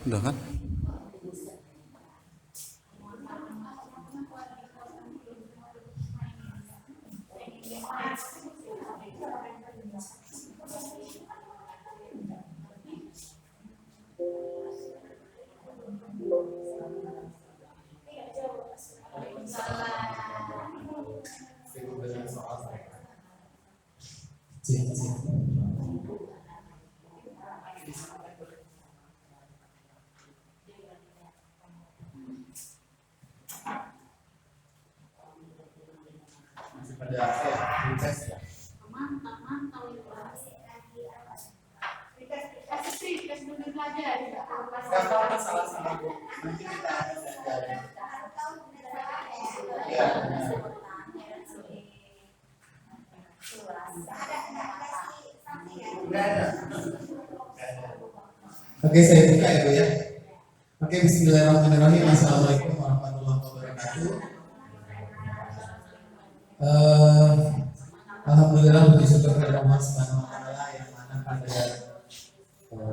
Udah kan? Pada proses ya. Apa salah-salah Bu? Nanti kita cari. Ya. Enggak ada. Oke, saya buka ya Bu ya. Oke, bismillahirrahmanirrahim. Assalamualaikum warahmatullahi wabarakatuh. Alhamdulillah, puji syukur kepada Allah Subhanahu wa taala yang mana pada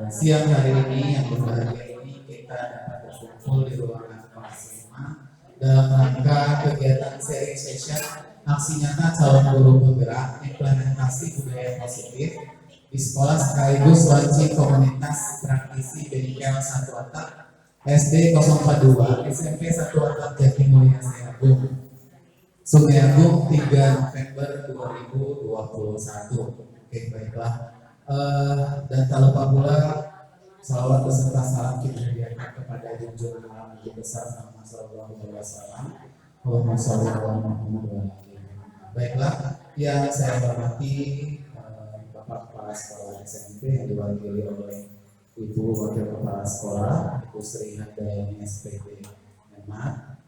siang hari ini yang berbahagia ini kita dapat berkumpul di ruangan kelas 5 dalam rangka kegiatan sharing session aksi nyata calon guru penggerak implementasi budaya positif di sekolah sekaligus launching komunitas praktisi bengkel Satu Atap SD 042 SMP Satu Atap Jatimulya Seagung Sungai Agung 3 November 2021. Oke, baiklah. Dan tak lupa pula salawat beserta salam kita hadiahkan kepada junjungan Nabi besar Muhammad sallallahu alaihi wasallam. Allahumma shalli ala Muhammad wa ala ali Muhammad. Baiklah, yang saya hormati Bapak Kepala Sekolah SMP yang diwakili oleh Ibu Wakil Kepala Sekolah Ibu Sri Handayani SPD Menmat,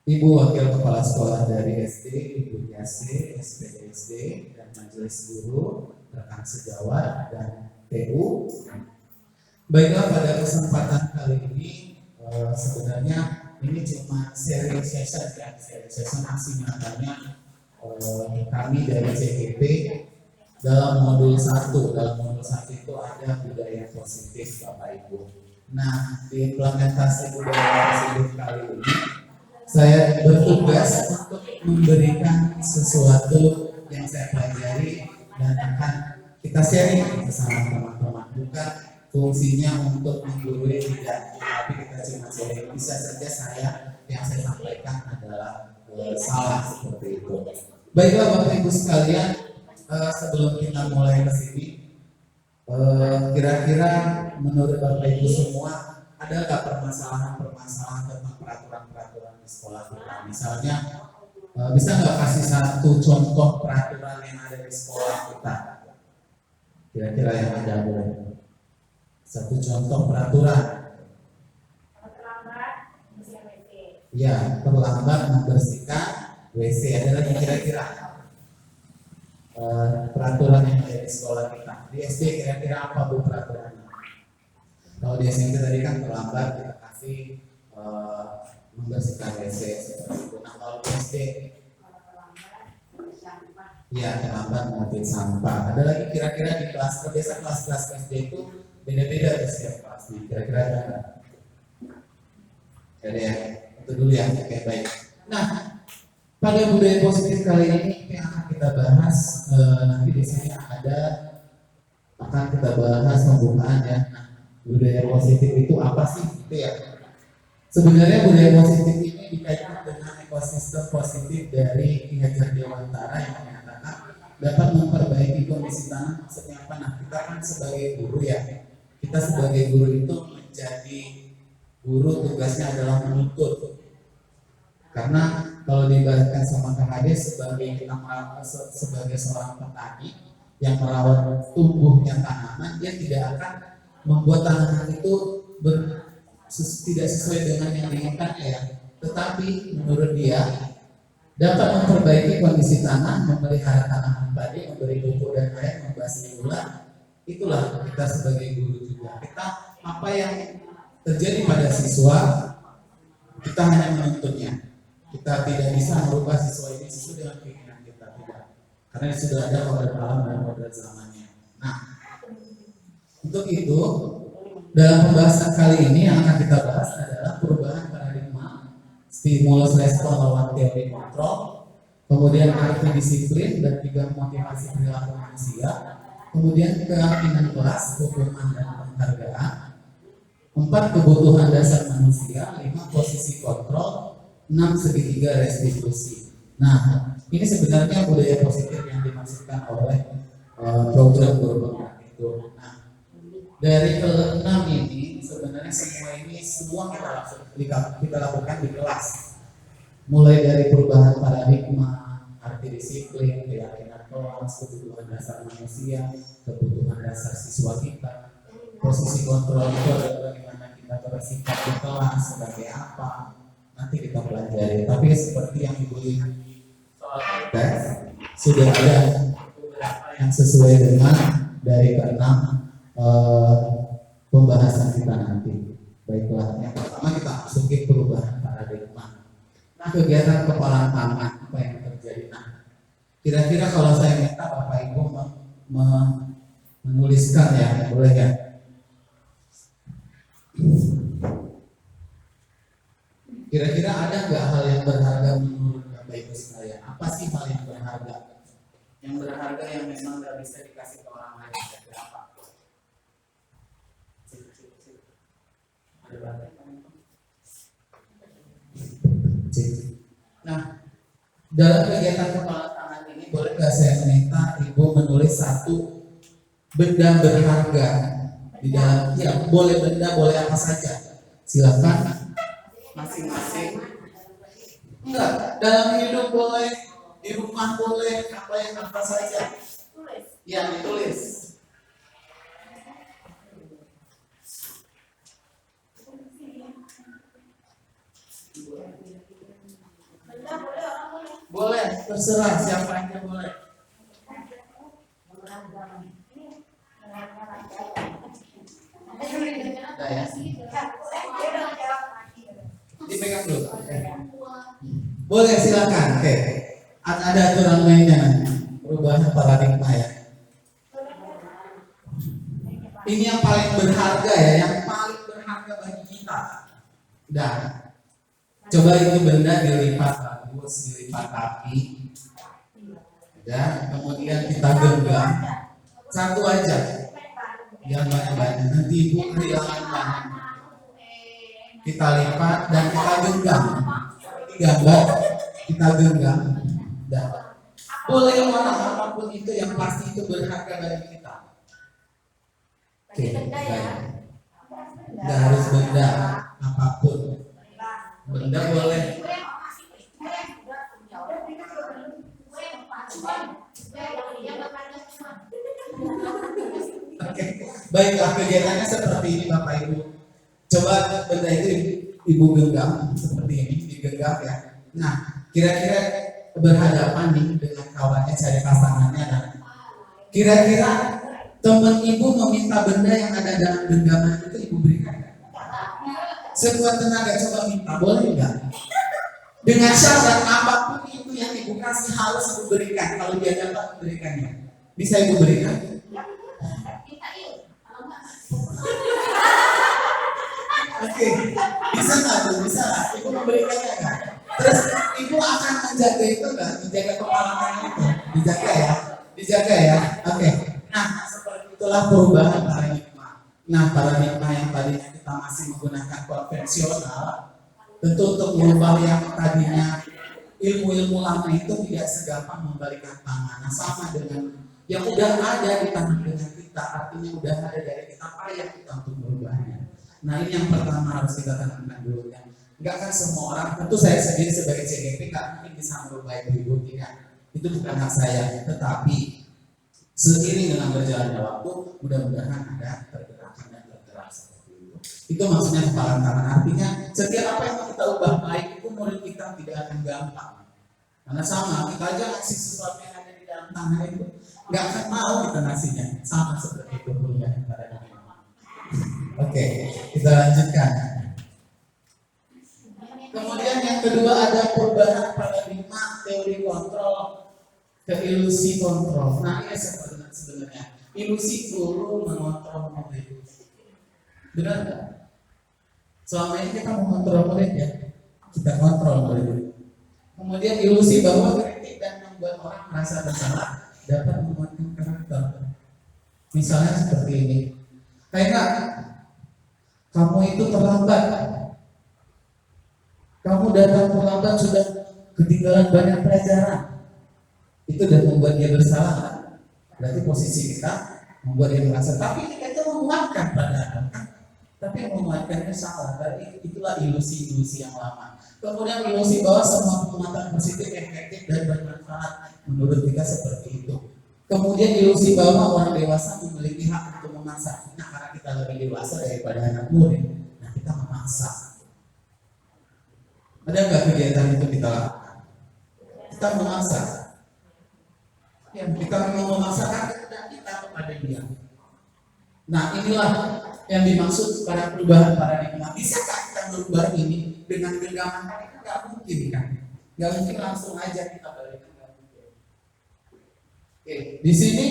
Ibu Wakil Kepala Sekolah dari SD, Ibu Yase, SPDSD, dan Majelis Guru, rekan sejawat, dan TU. Baiklah, pada kesempatan kali ini sebenarnya ini cuma sharing session ya, sharing session aksi nyatanya kami dari CGP dalam modul 1. Dalam modul 1 itu ada budaya positif Bapak Ibu. Nah, di implementasi budaya positif kali ini saya bertugas untuk memberikan sesuatu yang saya pelajari dan akan kita sharing bersama teman-teman. Bukan fungsinya untuk menggurui, tidak, tapi kita cuma sharing. Bisa saja yang saya sampaikan adalah salah seperti itu. Baiklah Bapak Ibu sekalian, sebelum kita mulai ke sini, kira-kira menurut Bapak Ibu semua ada nggak permasalahan tentang peraturan-peraturan di sekolah kita? Misalnya, bisa nggak kasih satu contoh peraturan yang ada di sekolah kita? Kira-kira yang ada boleh. Satu contoh peraturan. Terlambat membersihkan WC. Ya, terlambat membersihkan WC. Ada lagi kira-kira peraturan yang ada di sekolah kita? Di SD kira-kira apa Bu peraturannya? Kalau di SMP tadi kan terlambat kita kasih membersihkan WC seperti itu. Nah kalau di SD, ya terlambat mengambil sampah. Ada lagi kira-kira di kelas, biasa kelas-kelas SD itu beda-beda di setiap kelasnya. Kira-kira ada nggak? Ada ya. Itu dulu ya. Oke baik. Nah pada budaya positif kali ini yang akan kita bahas nanti di sini akan kita bahas pembukaan ya. Nah, budaya positif itu apa sih? Itu ya. Sebenarnya budaya positif ini dikaitkan dengan ekosistem positif dari Ki Hajar Dewantara yang menyatakan dapat memperbaiki kondisi tanah. Maksudnya apa? Nah, kita kan sebagai guru ya. Kita sebagai guru itu menjadi guru tugasnya adalah menuntut. Karena kalau diibaratkan sama KHD sebagai seorang petani yang merawat tumbuhnya tanaman, dia tidak akan membuat tanaman itu tidak sesuai dengan yang diinginkan ya. Tetapi menurut dia dapat memperbaiki kondisi tanah, memelihara tanaman padi, memberi pupuk dan air, membasmi ulang. Itulah kita sebagai guru juga. Kita apa yang terjadi pada siswa, kita hanya menuntutnya. Kita tidak bisa merubah siswa ini sesuai dengan keinginan kita, tidak. Karena sudah ada kodrat alam dan kodrat zamannya. Nah, untuk itu Dalam pembahasan kali ini yang akan kita bahas adalah perubahan paradigma, stimulus respon lawan teori kontrol, kemudian arti disiplin dan 3 motivasi perilaku manusia, kemudian keyakinan kelas, hukuman dan penghargaan, 4 kebutuhan dasar manusia, 5 posisi kontrol, 6 segitiga restitusi. Nah, ini sebenarnya budaya positif yang dimaksudkan oleh program guru itu. Nah, dari ke-6 ini sebenarnya semua kita lakukan di kelas. Mulai dari perubahan paradigma, arti disiplin, keyakinan kelas, kebutuhan dasar manusia, kebutuhan dasar siswa kita, posisi kontrol itu adalah bagaimana kita bersikap di kelas sebagai apa. Nanti kita pelajari. Tapi seperti yang Ibu soal tes sudah ada beberapa yang sesuai dengan dari ke-6 pembahasan kita nanti. Baiklah, yang pertama kita masukin perubahan paradigma. Nah, kegiatan kepala tangan apa yang terjadi? Nah, kira-kira kalau saya minta Bapak Ibu menuliskan ya, boleh ya? Kira-kira ada nggak hal yang berharga menurut Bapak Ibu sekalian? Apa sih hal yang berharga? Yang berharga yang memang nggak bisa dikasih ke orang lain. Apa? Nah, dalam kegiatan kepala tangan ini boleh nggak saya minta Ibu menulis 1 benda berharga di dalam, ya boleh benda, boleh apa saja. Silakan masing-masing. Enggak, dalam hidup boleh, di rumah boleh, apa saja. Ya, ditulis. Boleh, terserah siapa aja boleh. Ya. Dipegang dulu. Boleh, silakan. Oke. Ada aturan mainnya nanti. Perubahan paradigma ya. Ini yang paling berharga ya, yang paling berharga bagi kita. Dan coba itu benda dilipat bagus, dilipat rapi, dan kemudian kita genggam 1 aja, jangan banyak-banyak. Nanti Ibu kehilangan banyak. Kita lipat dan kita genggam, gambar kita genggam. Dan boleh orang apapun itu yang pasti itu berharga bagi kita. Oke, nggak harus benda apapun. Benda boleh. Oke, baiklah, kegiatannya seperti ini Bapak Ibu. Coba benda itu Ibu genggam seperti ini, digenggam ya. Nah, kira-kira berhadapan nih dengan kawannya, cari pasangannya, dan kira-kira teman Ibu meminta benda yang ada dalam genggaman itu Ibu berikan. Sekuat tenaga coba minta, boleh enggak? Dengan syarat apapun itu yang Ibu kasih harus Ibu berikan. Kalau dia dapat berikannya, bisa Ibu berikan? Oke, bisa nggak tuh? Bisa lah, Ibu memberikannya nggak? Terus Ibu akan menjaga itu nggak? Menjaga kepala tangan itu? Dijaga ya? Dijaga ya? Oke. Nah, seperti itulah perubahan paradigma. Nah, paradigma yang tadinya kita masih menggunakan konvensional, tentu untuk mengubah yang tadinya ilmu-ilmu lama itu tidak segampang membalikan tangan. Nah, sama dengan yang udah ada di tangan dengan kita, artinya udah ada dari kita, payah kita untuk merubahnya. Nah, ini yang pertama harus kita tanamkan dulu ya. Enggak kan semua orang, tentu saya sendiri sebagai CGP nggak mungkin bisa merubah ibu tidak. Itu bukan hak saya, tetapi seiring dengan berjalannya waktu, mudah-mudahan ada pergerakan dan bergerak seperti itu. Itu maksudnya kepala tangan. Artinya setiap apa yang kita ubah baik itu murid kita tidak akan gampang. Karena sama, kita aja ngasih sesuatu yang ada di dalam tangan itu nggak akan mau kita ngasihnya. Sama seperti itu perubahan paradigma. Oke, kita lanjutkan. Kemudian yang kedua ada perubahan paradigma teori kontrol ke ilusi kontrol. Nah, ini sebenarnya ilusi guru mengontrol murid. Benar nggak? Selama ini kita mengontrol murid ya, kita kontrol murid. Kemudian ilusi bahwa kritik dan membuat orang merasa bersalah dapat menguatkan karakter. Misalnya seperti ini, kayak kamu itu terlambat, kamu datang terlambat sudah ketinggalan banyak pelajaran. Itu udah membuat dia bersalah. Berarti posisi kita membuat dia merasa. Tapi kita itu menguatkan padahal. Tapi menguatkannya salah. Berarti itulah ilusi-ilusi yang lama. Kemudian ilusi bahwa semua penguatan positif efektif dan bermanfaat. Menurut kita seperti itu. Kemudian ilusi bahwa orang dewasa memiliki hak untuk memaksa. Nah, karena kita lebih dewasa daripada anak murid, nah kita memaksa. Ada nggak kegiatan itu kita lakukan? Kita memaksa. Yang kita memang memaksakan kehendak kita kepada dia. Nah, inilah yang dimaksud pada perubahan paradigma. Bisakah kita merubah ini dengan genggaman? Nggak mungkin kan? Nggak mungkin langsung aja kita balik. Oke, di sini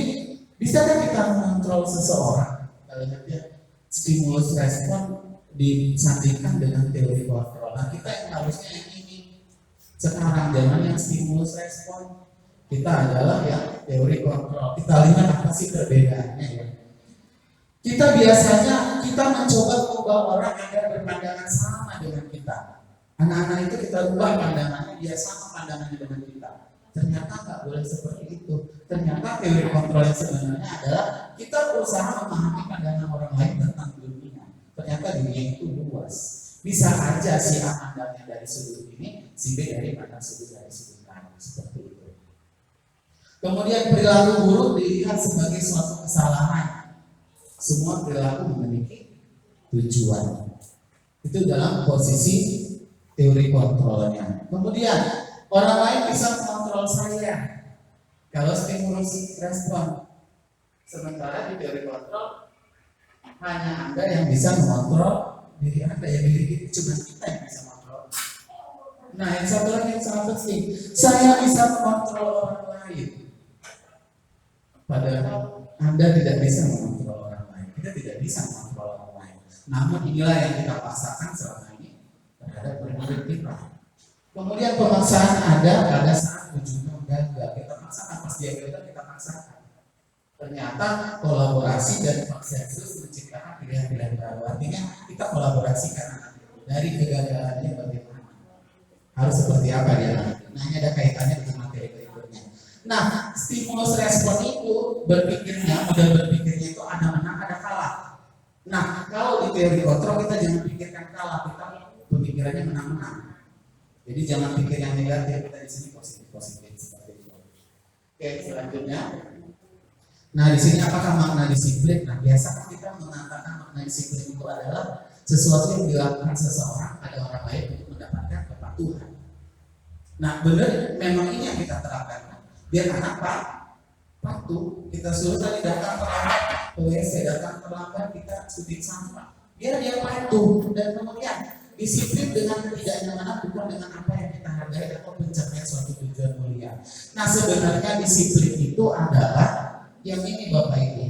bisakah kita mengontrol seseorang? Kalau lihat stimulus respon disandingkan dengan teori kontrol. Nah, kita yang harusnya yang ini sekarang jangan yang stimulus respon. Kita adalah yang teori kontrol. Kita lihat apa sih perbedaannya ya. Kita biasanya mencoba mengubah orang agar berpandangan sama dengan kita. Anak-anak itu kita ubah pandangannya dia sama pandangannya dengan kita. Ternyata nggak boleh seperti itu. Ternyata teori kontrol yang sebenarnya adalah kita berusaha memahami pandangan orang lain tentang dunia. Ternyata dunia itu luas. Bisa aja si A pandangnya dari sudut ini, si B dari pandang sudut lain, seperti itu. Kemudian perilaku buruk dilihat sebagai suatu kesalahan. Semua perilaku memiliki tujuan. Itu dalam posisi teori kontrolnya. Kemudian orang lain bisa mengontrol saya kalau stimulus respon. Sementara di teori kontrol hanya Anda yang bisa mengontrol diri Anda, yang diri cuma kita yang bisa mengontrol. Nah, yang satu lagi yang sangat penting, saya bisa mengontrol orang lain. Padahal Anda tidak bisa mengontrol orang lain. Kita tidak bisa mengontrol orang lain. Namun inilah yang kita paksakan selama ini terhadap murid kita. Kemudian pemaksaan ada pada saat ujungnya gagal. Kita paksakan, pas dia gagal kita paksakan. Ternyata kolaborasi dan konsensus menciptakan pilihan-pilihan baru. Artinya kita kolaborasi karena dari kegagalannya bagaimana. Harus seperti apa dia? Nah, ini ada kaitannya dengan materi berikutnya. Nah, stimulus respon itu model berpikirnya itu ada menang, ada kalah. Nah, kalau di teori kontrol kita jangan pikirkan kalah, kita pemikirannya menang-menang. Jadi jangan pikir yang negatif, kita di sini positif seperti itu. Oke, selanjutnya. Nah, di sini apakah makna disiplin? Nah, biasa kita mengatakan makna disiplin itu adalah sesuatu yang dilakukan seseorang pada orang lain untuk mendapatkan kepatuhan. Nah, benar, memang ini yang kita terapkan. Biar anak patuh, kita suruh tadi datang terlambat ke WC, datang terlambat kita syuting sampah. Biar dia patuh dan kemudian disiplin dengan ketidaknyamanan bukan dengan apa yang kita hargai atau pencapaian suatu tujuan mulia. Nah, sebenarnya disiplin itu adalah yang ini Bapak Ibu,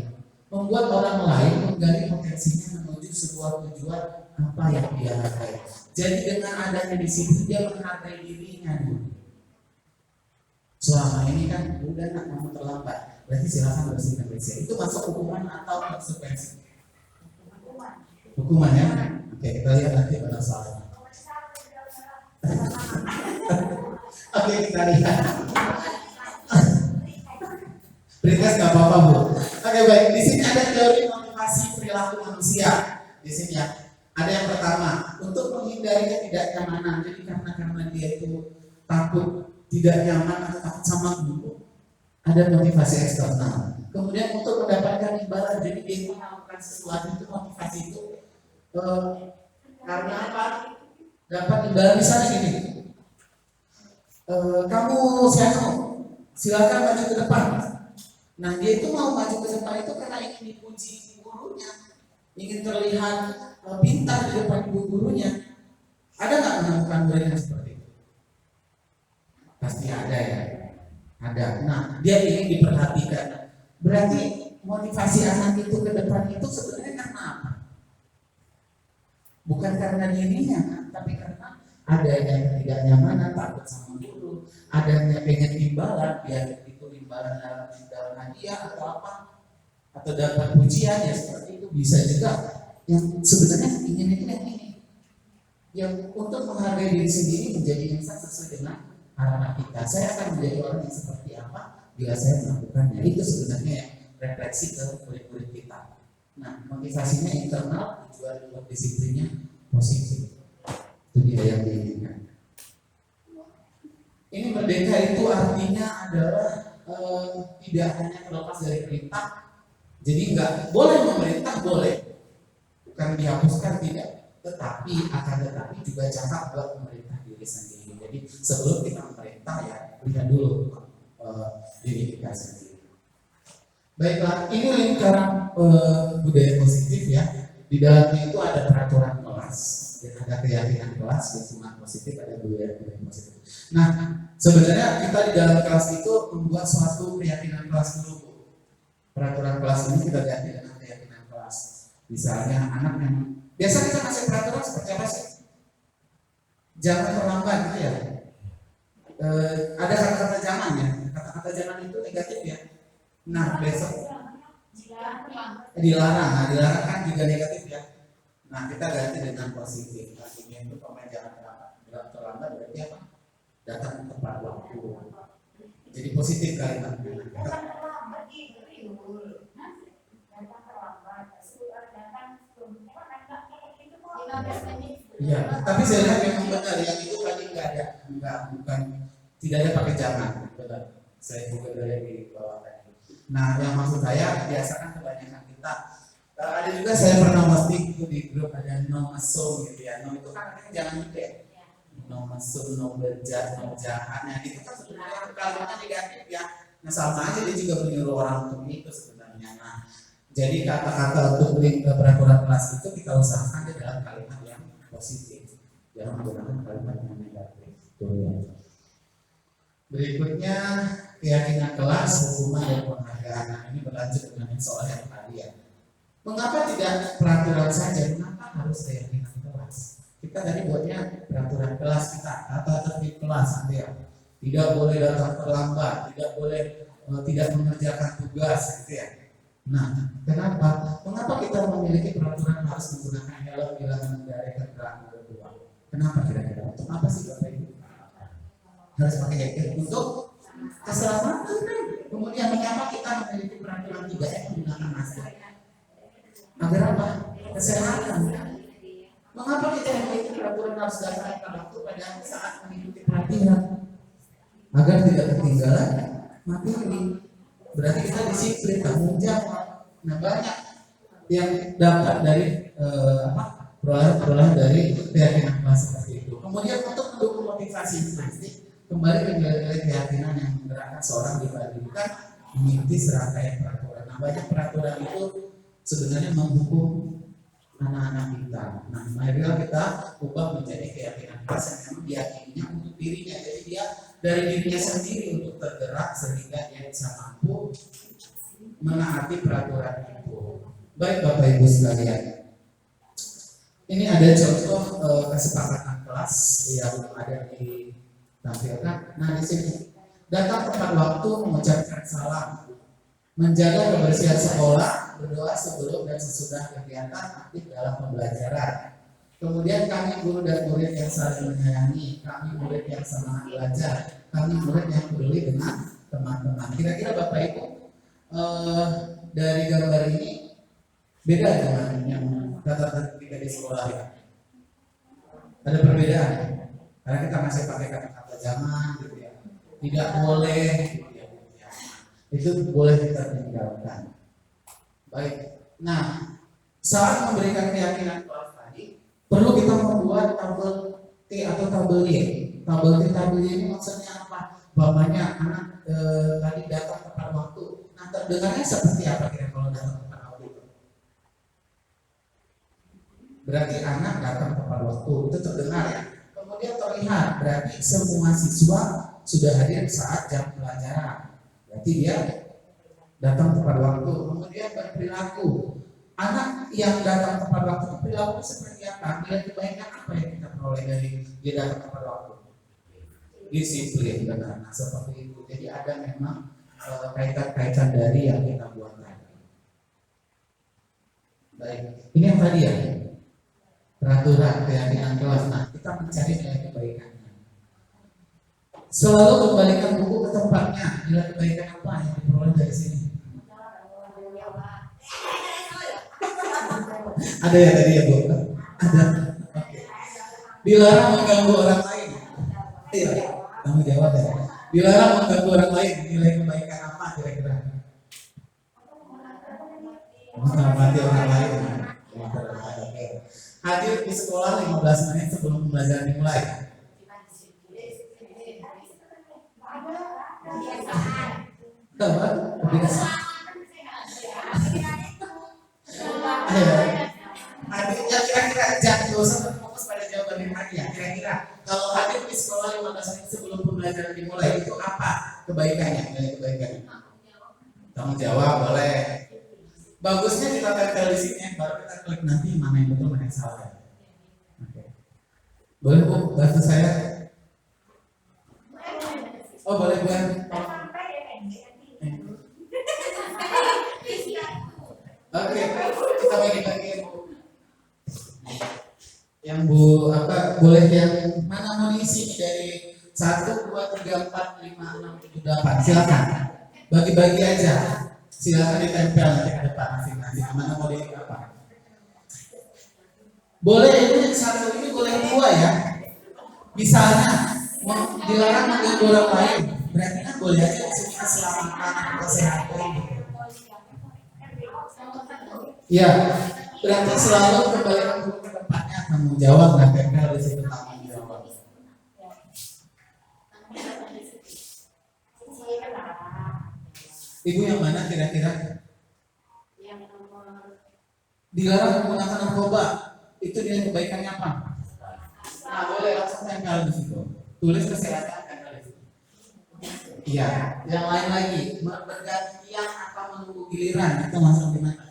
membuat orang lain menggali potensinya menuju sebuah tujuan apa yang dia hargai. Jadi dengan adanya disiplin dia menghargai dirinya dulu. Selama ini kan udah kamu terlambat, berarti silakan bersihkan WC. Itu masuk hukuman atau konsekuensi? Hukuman ya. Oke, kita lihat nanti pada soalnya. Oke, kita lihat. Berikas nggak apa-apa Bu. Oke, baik. Di sini ada teori motivasi perilaku manusia. Di sini ya. Ada yang pertama, untuk menghindari ketidaknyamanan. Jadi karena dia itu takut tidak nyaman atau takut sama guru, ada motivasi eksternal. Kemudian untuk mendapatkan imbalan, jadi dia melakukan sesuatu itu motivasi itu karena apa? Dapat imbalan. Misalnya gini, kamu silakan maju ke depan. Nah, dia itu mau maju ke depan itu karena ingin dipuji gurunya, ingin terlihat pintar di depan gurunya. Ada nggak menemukan murid yang seperti itu? Pasti ada ya, ada. Nah, dia ingin diperhatikan. Berarti motivasi anak itu ke depan itu sebenarnya karena apa? Bukan karena dirinya, tapi karena adanya ketidaknyamanan, takut sama guru, adanya pengen imbalan, biar itu imbalan dalam hadiah atau apa, atau dapat pujian ya seperti itu. Bisa juga yang sebenarnya ingin itu yang ini, yang untuk menghargai diri sendiri menjadi insan sesuai dengan harapan kita. Saya akan menjadi orang yang seperti apa bila saya melakukannya. Itu sebenarnya yang refleksi ke murid-murid kita. Nah, motivasinya internal, tujuan untuk disiplinnya positif. Itu dia yang diinginkan. Ini merdeka itu artinya adalah tidak hanya terlepas dari perintah. Jadi nggak boleh memerintah, boleh, bukan dihapuskan, tidak. Tetapi juga jangan buat memerintah diri sendiri. Jadi sebelum kita memerintah ya lihat dulu diri kita sendiri. Baiklah, ini lingkaran budaya positif ya. Di dalamnya itu ada peraturan kelas, ada keyakinan kelas, lingkungan positif, ada budaya positif. Nah, sebenarnya kita di dalam kelas itu membuat suatu keyakinan kelas dulu. Peraturan kelas ini kita ganti dengan keyakinan kelas. Misalnya anak yang biasa kita kasih peraturan seperti apa sih? Jangan terlambat gitu ya. Ada kata-kata jangan ya. Kata-kata jangan itu negatif ya. Nah besok dilarang. Nah, dilarang kan juga negatif ya. Nah kita ganti dengan positif. Artinya itu pemain jangan terlambat berarti apa? Datang tepat waktu. Jadi positif kalimatnya. Iya, tapi saya lihat memang benar yang itu tadi tidak ada pakai jangan, benar. Saya juga dari di bawah tadi. Nah, yang maksud saya biasakan kebanyakan kita. Ada juga saya pernah posting itu di grup ada no mesum gitu ya. No itu kan artinya jangan juga ya. No mesum, no bejat, no jahat. Nah, itu kan sebenarnya kalimatnya negatif ya. Nah, sama aja dia juga menyuruh orang untuk itu sebenarnya. Nah, jadi kata-kata untuk peraturan kelas itu kita usahakan di dalam kalimat yang positif, jangan menggunakan kalimat yang negatif. Berikutnya keyakinan kelas, hukuman dan penghargaan. Nah, ini berlanjut dengan soal yang tadi ya. Mengapa tidak peraturan saja? Mengapa harus keyakinan kelas? Kita tadi buatnya peraturan kelas kita, tata tertib kelas ya. Tidak boleh datang terlambat, tidak boleh tidak mengerjakan tugas, gitu ya. Nah, kenapa? Mengapa kita memiliki peraturan harus menggunakan helm bila mengendarai kendaraan berdua? Kenapa kira-kira? Untuk apa sih Bapak Ibu? Harus pakai helm untuk keselamatan. Kemudian mengapa kita memiliki peraturan 3M menggunakan masker? Agar apa? Kesehatan. Mengapa kita memiliki peraturan harus datang pada waktu pada saat mengikuti pelatihan? Agar tidak ketinggalan materi. Berarti kita disiplin, tanggung jawab. Nah, banyak yang dapat dari perolahan dari keyakinan kelas seperti itu. Kemudian untuk mendukung motivasi pasti kembali ke nilai keyakinan yang menggerakkan seorang dibanding bukan mengikuti serangkaian peraturan. Nah, banyak peraturan itu sebenarnya menghukum anak-anak kita. Nah, marilah kita ubah menjadi keyakinan kelas yang memang diyakininya untuk dirinya. Jadi dia dari dirinya sendiri untuk tergerak sehingga dia bisa mampu menaati peraturan itu. Baik Bapak Ibu sekalian, ini ada contoh kesepakatan kelas yang ada ditampilkan. Nah di sini datang tepat waktu, mengucapkan salam, menjaga kebersihan sekolah, berdoa sebelum dan sesudah kegiatan, aktif dalam pembelajaran. Kemudian kami guru dan murid yang saling menyayangi, kami murid yang semangat belajar, kami murid yang peduli dengan teman-teman. Kira-kira Bapak Ibu dari gambar ini beda dengan yang kata ketika di sekolah ya? Ada perbedaan, karena kita masih pakai kata-kata jangan, gitu ya. Tidak boleh, gitu ya. Itu boleh kita tinggalkan. Baik. Nah, saat memberikan keyakinan kelas tadi, perlu kita membuat tabel T atau tabel Y. Tabel T, tabel Y ini maksudnya apa? Bapaknya anak tadi datang tepat waktu. Nah, terdengarnya seperti apa kira kalau datang tepat waktu itu? Berarti anak datang tepat waktu, itu terdengar ya. Kemudian terlihat, berarti semua siswa sudah hadir saat jam pelajaran. Berarti dia datang tepat waktu. Kemudian berperilaku, anak yang datang tepat waktu itu perilaku seperti apa? Nilai kebaikan apa yang kita peroleh dari dia datang tepat waktu? Disiplin, benar. Nah, seperti itu. Jadi ada memang kaitan-kaitan dari yang kita buat tadi. Baik, ini yang tadi ya, peraturan keyakinan kelas. Nah, kita mencari nilai kebaikannya. Selalu kembalikan buku ke tempatnya. Nilai kebaikan apa yang diperoleh dari sini? Ada ya tadi ya Bu? Ada. Oke. Dilarang mengganggu orang lain. Iya, kamu jawab ya. Dilarang mengganggu orang lain. Nilai kebaikan apa kira-kira? Menghormati orang lain. Hadir di sekolah 15 menit sebelum pembelajaran dimulai. Kebiasaan. Ya kira-kira jangan usah fokus pada jawaban yang tadi ya. Kira-kira kalau hadir di sekolah 15 menit sebelum pembelajaran dimulai itu apa kebaikannya? Nilai kebaikannya? Tanggung jawab boleh. Bagusnya kita tempel di sini, baru kita klik nanti mana yang betul mana yang salah. Oke. Boleh Bu, bantu saya? Oh boleh Bu. Oke, kita bagi-bagi Bu. Yang Bu apa boleh yang mana mau diisi dari 1, 2, 3, 4, 5, 6, 7, 8. Silakan. Bagi-bagi aja. Silakan ditempel nanti ke depan masing-masing. Mana mau diisi apa? Boleh ini yang satu ini boleh 2 ya. Misalnya dilarang mengganggu orang lain, berarti kan boleh aja di sini keselamatan, kesehatan. Ya, berarti selalu kembalikan buku ke tempatnya, tanggung jawab dan tempel di situ tanggung jawab. Ibu yang mana kira-kira? Dilarang menggunakan narkoba, itu nilai kebaikannya apa? Nah boleh langsung tempel di situ. Tulis kesehatan tempel di situ. Iya, yang lain lagi bergantian atau menunggu giliran itu langsung di mana?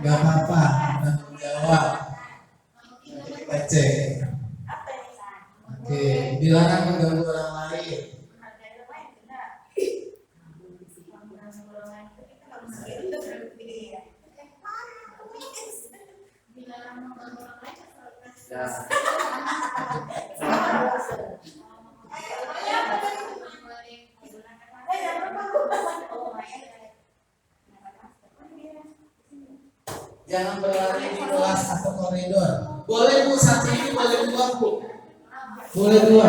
Gak apa-apa, tanggung jawab. Nanti kita cek. Oke, dilarang mengganggu orang lain. Ya. Jangan berlari di kelas atau koridor. Boleh Bu, satu ini boleh 2 Bu. Boleh 2.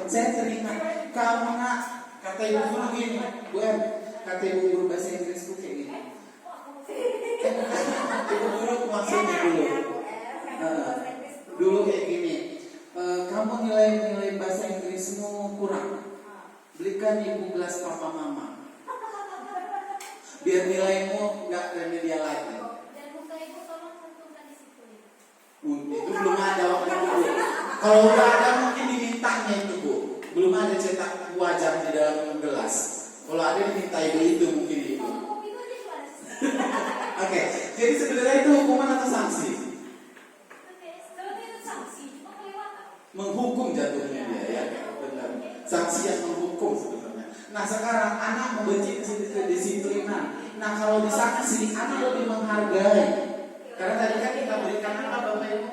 Saya terima karena kata ibu guru gini, kata ibu guru bahasa Inggrisku kayak gini. Ibu guru maksudnya dulu kayak gini. Kamu nilai bahasa Inggrismu kurang, belikan ibu gelas papa mama, biar nilaimu nggak remedial lagi. Itu belum ada waktu itu. Kalau udah ada mungkin dimintanya itu Bu. Belum ada cetak wajah di dalam gelas. Kalau ada diminta itu mungkin itu. Oke, jadi sebenarnya itu hukuman atau sanksi? Menghukum jatuhnya dia ya, benar. Sanksi yang menghukum sebenarnya. Nah sekarang anak membenci kedisiplinan. Nah kalau disanksi, anak lebih menghargai. Karena tadi kan kita berikan apa Bapak Ibu?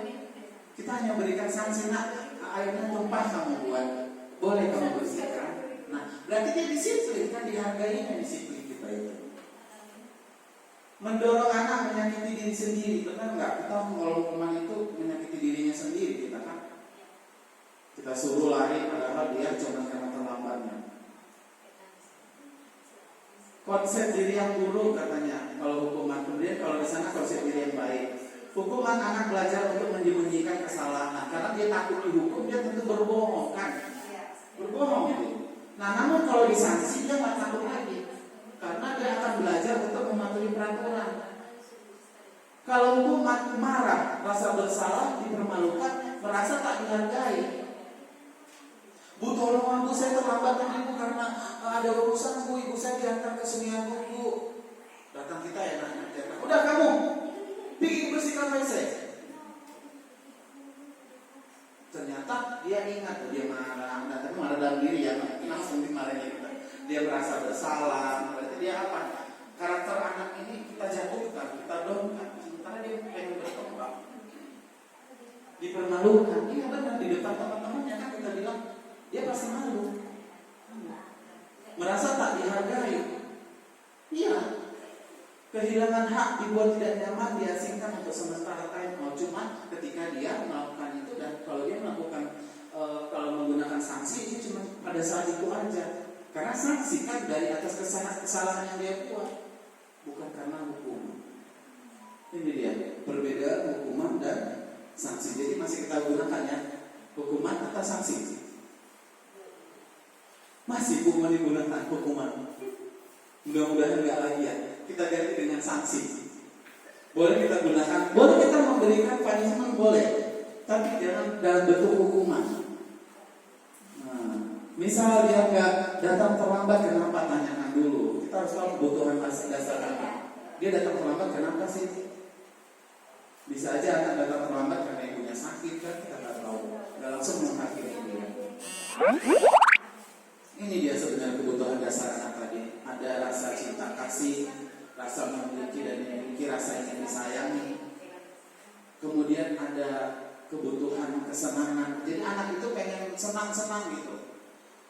Kita hanya berikan sanksi, nak airnya tumpah kamu buat, boleh kamu bersihkan. Nah berarti dia disiplin, kan dihargainya disiplin kita itu. Mendorong anak menyakiti diri sendiri, benar nggak? Kita kalau hukuman itu menyakiti dirinya sendiri, kita kan kita suruh lari padahal dia cuma karena terlambatnya. Konsep diri yang buruk katanya kalau hukuman, kemudian kalau di sana konsep diri yang baik. Hukuman anak belajar untuk menyembunyikan kesalahan karena dia takut dihukum, dia tentu berbohong kan? Berbohong itu. Nah, namun kalau disanksi dia nggak takut lagi karena dia akan belajar untuk mematuhi peraturan. Kalau hukuman marah, rasa bersalah, dipermalukan, merasa tak dihargai. Bu, tolong aku, saya terlambat ibu karena ada urusan bu, ibu saya diantar ke Semiagung bu. Datang kita ya, udah kamu pergi bersihkan WC. Ternyata dia ingat, dia marah, tapi marah dalam diri ya, langsung dimarahin kita. Dia merasa bersalah, berarti dia apa? Karakter anak ini kita jatuhkan, kita dongkan, sementara dia pengen berkembang. Dipermalukan, ini benar di depan teman-temannya kan kita bilang dia pasti malu, merasa tak dihargai. Iya. Kehilangan hak, dibuat tidak nyaman, diasingkan untuk sementara time out. Cuma ketika dia melakukan itu dan kalau dia melakukan kalau menggunakan sanksi, ini cuma pada saat itu aja. Karena sanksi kan dari atas kesalahan yang dia buat, bukan karena hukum. Ini dia perbedaan hukuman dan sanksi. Jadi masih kita gunakan ya, hukuman atau sanksi. Masih hukuman digunakan, hukuman. Mudah-mudahan enggak lagi ya. Kita ganti dengan sanksi. Boleh kita gunakan, boleh kita memberikan punishment boleh, tapi jangan dalam bentuk hukuman. Nah, misal dia nggak datang terlambat, kenapa? Tanyakan dulu. Kita harus tahu kebutuhan dasar anak. Dia datang terlambat kenapa sih? Bisa aja anak datang terlambat karena ibunya sakit kan, kita nggak tahu. Nggak langsung menghakimi dia. Ini dia sebenarnya kebutuhan dasar anak tadi. Ada rasa cinta kasih, rasa memiliki dan memiliki rasa ingin disayangi. Kemudian ada kebutuhan kesenangan. Jadi anak itu pengen senang-senang gitu.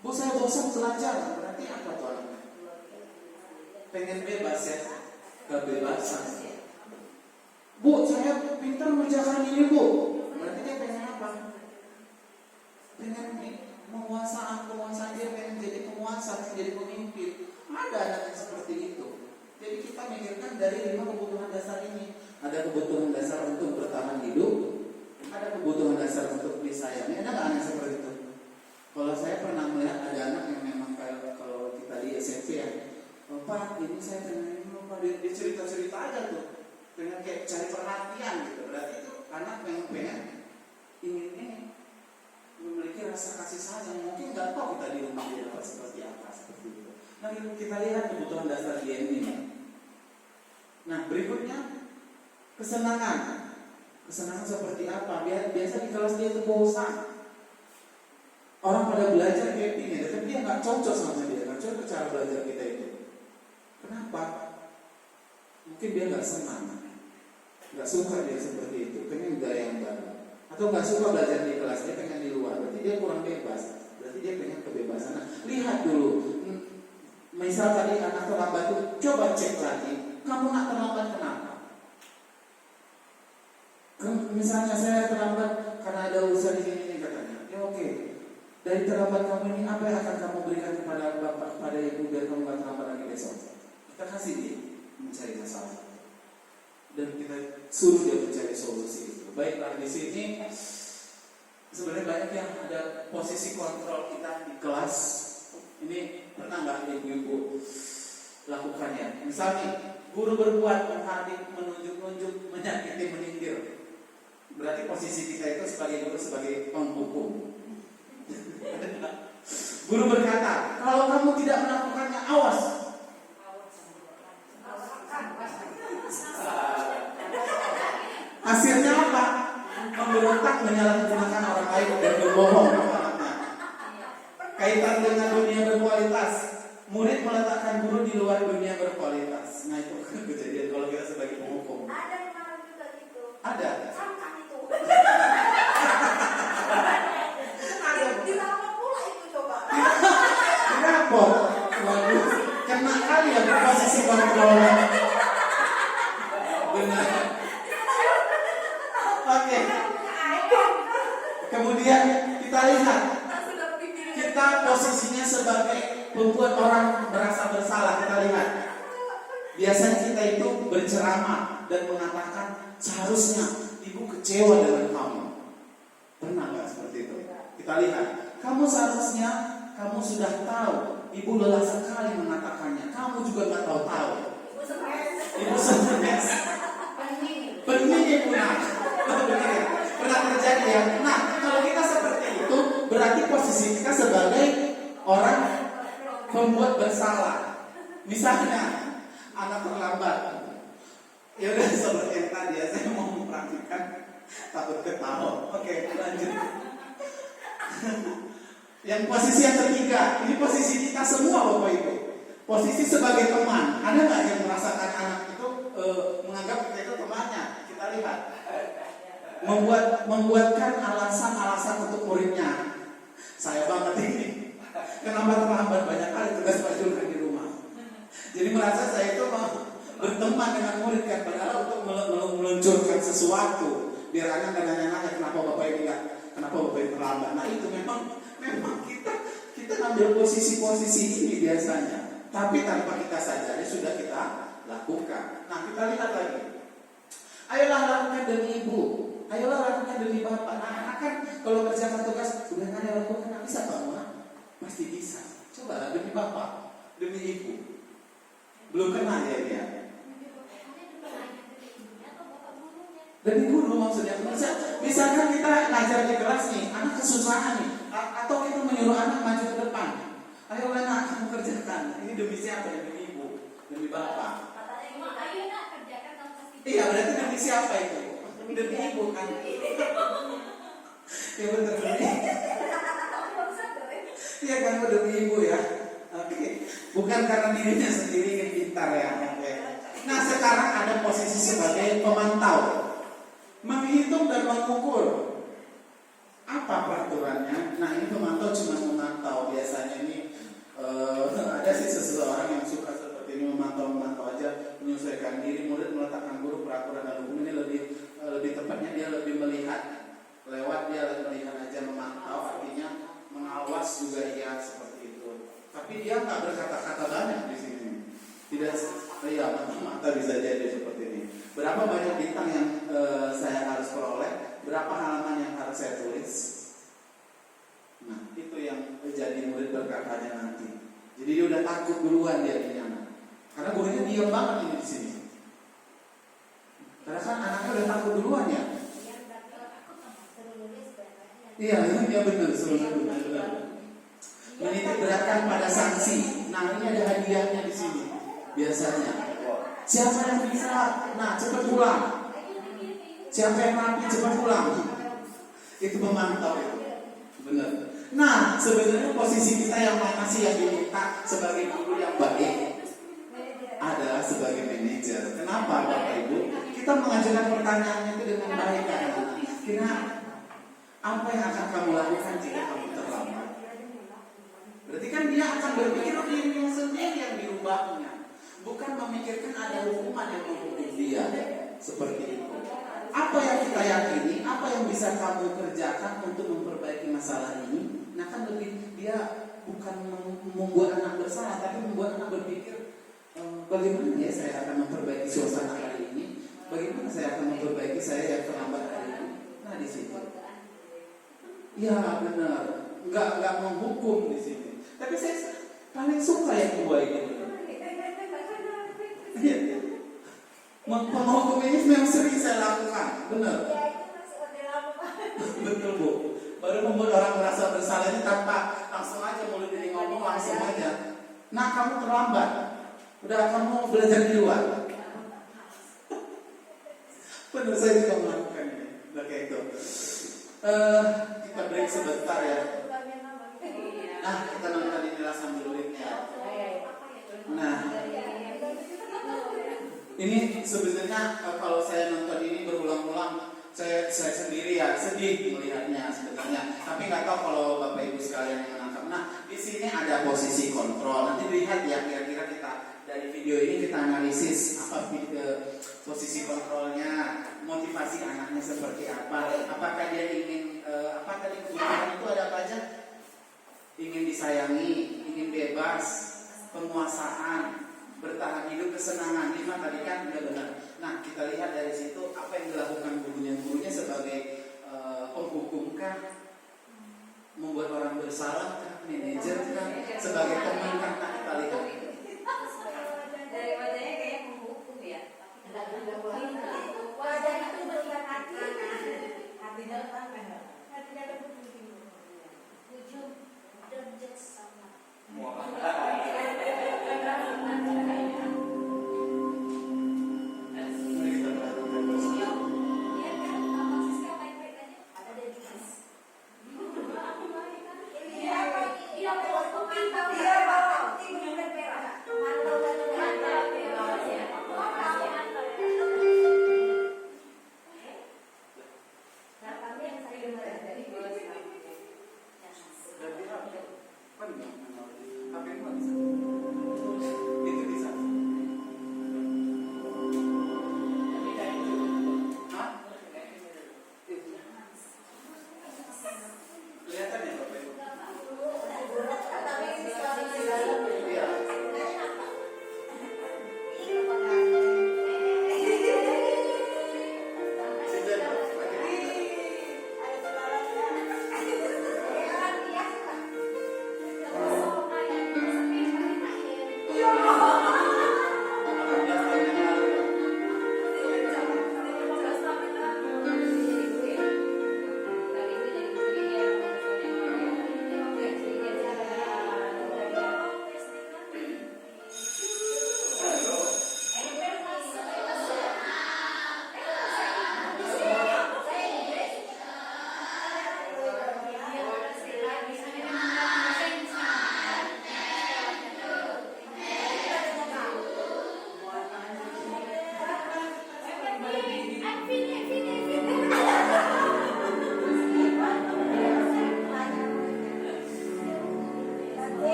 Bu, saya bosan belajar. Berarti apa tuh anaknya? Pengen bebas ya, kebebasan. Bu, saya pintar mengerjakan ini bu. Berarti dia pengen apa? Pengen penguasaan dia, pengen jadi penguasa, pengen jadi pemimpin. Ada anak yang seperti itu. Jadi kita mikirkan dari 5 kebutuhan dasar ini. Ada kebutuhan dasar untuk bertahan hidup, ada kebutuhan dasar untuk disayangi. Ada nggak anak seperti itu? Kalau saya pernah melihat ada anak yang memang kayak kalau kita di SMP ya, Pak, ini saya pengen ini Pak, dia cerita-cerita aja tuh, pengen kayak cari perhatian gitu. Berarti itu anak yang pengen ingin ini memiliki rasa kasih sayang. Mungkin nggak tahu kita di rumah dia dapat seperti apa seperti itu. Nah, kita lihat kebutuhan dasar dia ini. Nah, berikutnya kesenangan. Kesenangan seperti apa? Biasa di kelas dia itu bosan. Orang pada belajar happy nih, tapi dia nggak cocok sama dia, nggak cocok cara belajar kita itu. Kenapa? Mungkin dia nggak senang, nggak suka dia seperti itu, pengen gaya yang baru, atau nggak suka belajar di kelas, dia pengen di luar. Berarti dia kurang bebas. Berarti dia pengen kebebasan. Nah, lihat dulu. Misal tadi anak terlambat tuh, coba cek lagi. Kamu nak terlambat kenapa? Misalnya saya terlambat karena ada urusan di sini katanya. Ya oke. Dari terlambat kamu ini apa yang akan kamu berikan kepada bapak, kepada ibu biar kamu gak terlambat lagi besok? Kita kasih dia mencari masalah dan kita suruh dia mencari solusi. Baiklah, di sini sebenarnya banyak yang ada posisi kontrol kita di kelas. Ini pernah nggak ibu-ibu lakukan ya? Misalnya guru berbuat menghadik, menunjuk-nunjuk, menyakiti, menyindir. Berarti posisi kita itu sebagai guru, sebagai penghukum. Guru berkata, kalau kamu tidak melakukannya, awas. Hasilnya apa? Memberontak, menyalahgunakan orang lain dan berbohong. Kaitan dengan dunia berkualitas, murid meletakkan guru di luar dunia berkualitas. Nah itu kejadian kalau kita sebagai penghukum. Ada kemarin juga gitu. Ada. Sangkan itu. Ada. Dilapor pula itu coba. Dilapor. Waduh, kena kali ya posisi kontrolnya. Benar. Oke. Kemudian kita lihat. Kita posisinya sebagai membuat orang merasa bersalah. Kita lihat, biasanya kita itu berceramah, dan mengatakan seharusnya ibu kecewa dengan kamu. Pernah nggak seperti itu? Kita lihat, kamu seharusnya kamu sudah tahu. Ibu lelah sekali mengatakannya. Kamu juga nggak tahu. Ibu stres. Pening ibu nak. Pernah terjadi ya. Nah, kalau kita seperti itu, berarti posisi kita sebagai orang pembuat bersalah. Misalnya, anak terlambat. Ya udah seperti yang tadi ya, saya mau mempraktikkan, takut ketawa. Oke, lanjut. Yang posisi yang ketiga, ini posisi kita semua Bapak Ibu. Posisi sebagai teman. Ada nggak yang merasakan anak itu menganggap kita itu temannya? Kita lihat. Membuatkan alasan-alasan untuk muridnya. Saya banget ini. Kenapa terlambat, banyak kali tugas Pak Julkan di rumah. Jadi merasa saya itu berteman dengan murid kan, padahal untuk meluncurkan sesuatu. Biar anak nanya-nanya kenapa Bapak ini kenapa Bapak ini terlambat. Nah itu memang kita ambil posisi-posisi ini biasanya. Tapi tanpa kita sadari sudah kita lakukan. Nah kita lihat lagi. Ayolah lakukan demi ibu. Ayolah lakukan demi bapak. Nah anak kan kalau kerjakan tugas udah nggak ada lakukan, nggak bisa kamu. Pasti bisa. Coba demi bapak, demi ibu. Belum kenal ya. Demi guru maksudnya. Misalkan kita ngajar di kelas nih, anak kesusahan nih, atau kita menyuruh anak maju ke depan. Ayo anak kamu kerjakan. Ini demi siapa? Demi ibu, demi bapak. Iya berarti demi siapa itu? Demi ibu kan? Ya benar ini. Iya kan demi ibu ya. Oke. Bukan karena dirinya sendiri yang pintar ya. Oke. Nah sekarang ada posisi sebagai pemantau, menghitung dan mengukur. Apa peraturannya? Nah ini pemantau cuma memantau. Biasanya ini ada sih seseorang yang suka seperti ini, memantau aja, menyesuaikan diri. Murid meletakkan guru peraturan dan hukum ini lebih tepatnya dia lebih melihat lewat, dia melihat aja, memantau artinya mengawas juga ya seperti itu. Tapi dia nggak berkata-kata banyak di sini. Tidak, ya mata bisa jadi seperti ini. Berapa banyak bintang yang saya harus peroleh? Berapa halaman yang harus saya tulis? Nah, itu yang jadi murid berkatanya nanti. Jadi dia udah takut duluan dia anak. Karena gurunya diam banget ini di sini. Karena kan anaknya udah takut duluan ya. Iya, ini benar, benar. Menitik beratkan pada sanksi. Nah, ini ada hadiahnya di sini. Biasanya. Siapa yang bisa? Nah, cepat pulang. Siapa yang rapi cepat pulang. Itu memantau itu. Benar. Nah, sebenarnya posisi kita yang mana sih yang diminta sebagai guru yang baik? Adalah sebagai manajer. Kenapa Bapak Ibu? Kita mengajukan pertanyaannya itu dengan baik kan? Kira apa yang akan kamu lakukan jika kamu terlambat? Berarti kan dia akan berpikir dirinya sendiri yang dirubahnya, bukan memikirkan ada hukuman yang menghukum dia. Seperti itu. Apa yang kita yakini, apa yang bisa kamu kerjakan untuk memperbaiki masalah ini? Nah kan lebih dia bukan membuat anak bersalah, tapi membuat anak berpikir bagaimana ya saya akan memperbaiki suasana hari ini, bagaimana saya akan memperbaiki saya yang terlambat hari ini. Nah di situ, ya benar, nggak menghukum di sini. Tapi saya paling suka yang dua ini. Penghukum ini memang sering saya lakukan, benar. Betul Bu. Baru membuat orang merasa bersalah ini tanpa langsung aja mulut ini ngomong langsung aja. Nah kamu terlambat, udah kamu belajar di luar. Benar saya juga melakukan ini, udah kayak itu. Kita break sebentar ya. Nah kita nonton inilah sambil lihatnya. Nah. Ini sebenarnya kalau saya nonton ini berulang-ulang, saya sendiri ya sedih melihatnya sebenarnya. Tapi nggak tahu kalau Bapak Ibu sekalian yang menangkap. Nah, di sini ada posisi kontrol. Nanti lihat ya kira-kira kita dari video ini kita analisis apa posisi kontrolnya, motivasi anaknya seperti apa. Apakah dia ingin apa tadi kebutuhan itu ada apa aja? Ingin disayangi, ingin bebas, penguasaan, bertahan hidup, kesenangan. 5 tadi kan udah benar. Nah kita kita lihat dari situ apa yang dilakukan gurunya sebagai penghukum kah, membuat orang bersalah kah, manajer kah, sebagai teman kah, nah, kita lihat. Dari wajahnya kayak menghukum ya. Wajah itu melihat hati. Hatinya apa? Hatinya lebih Jujur dan bijaksana. Iya kan, Bang Siska baik-baik aja. ada dedikasi. Iya, Iya, kalau pintar dia bawa benar-benar merah.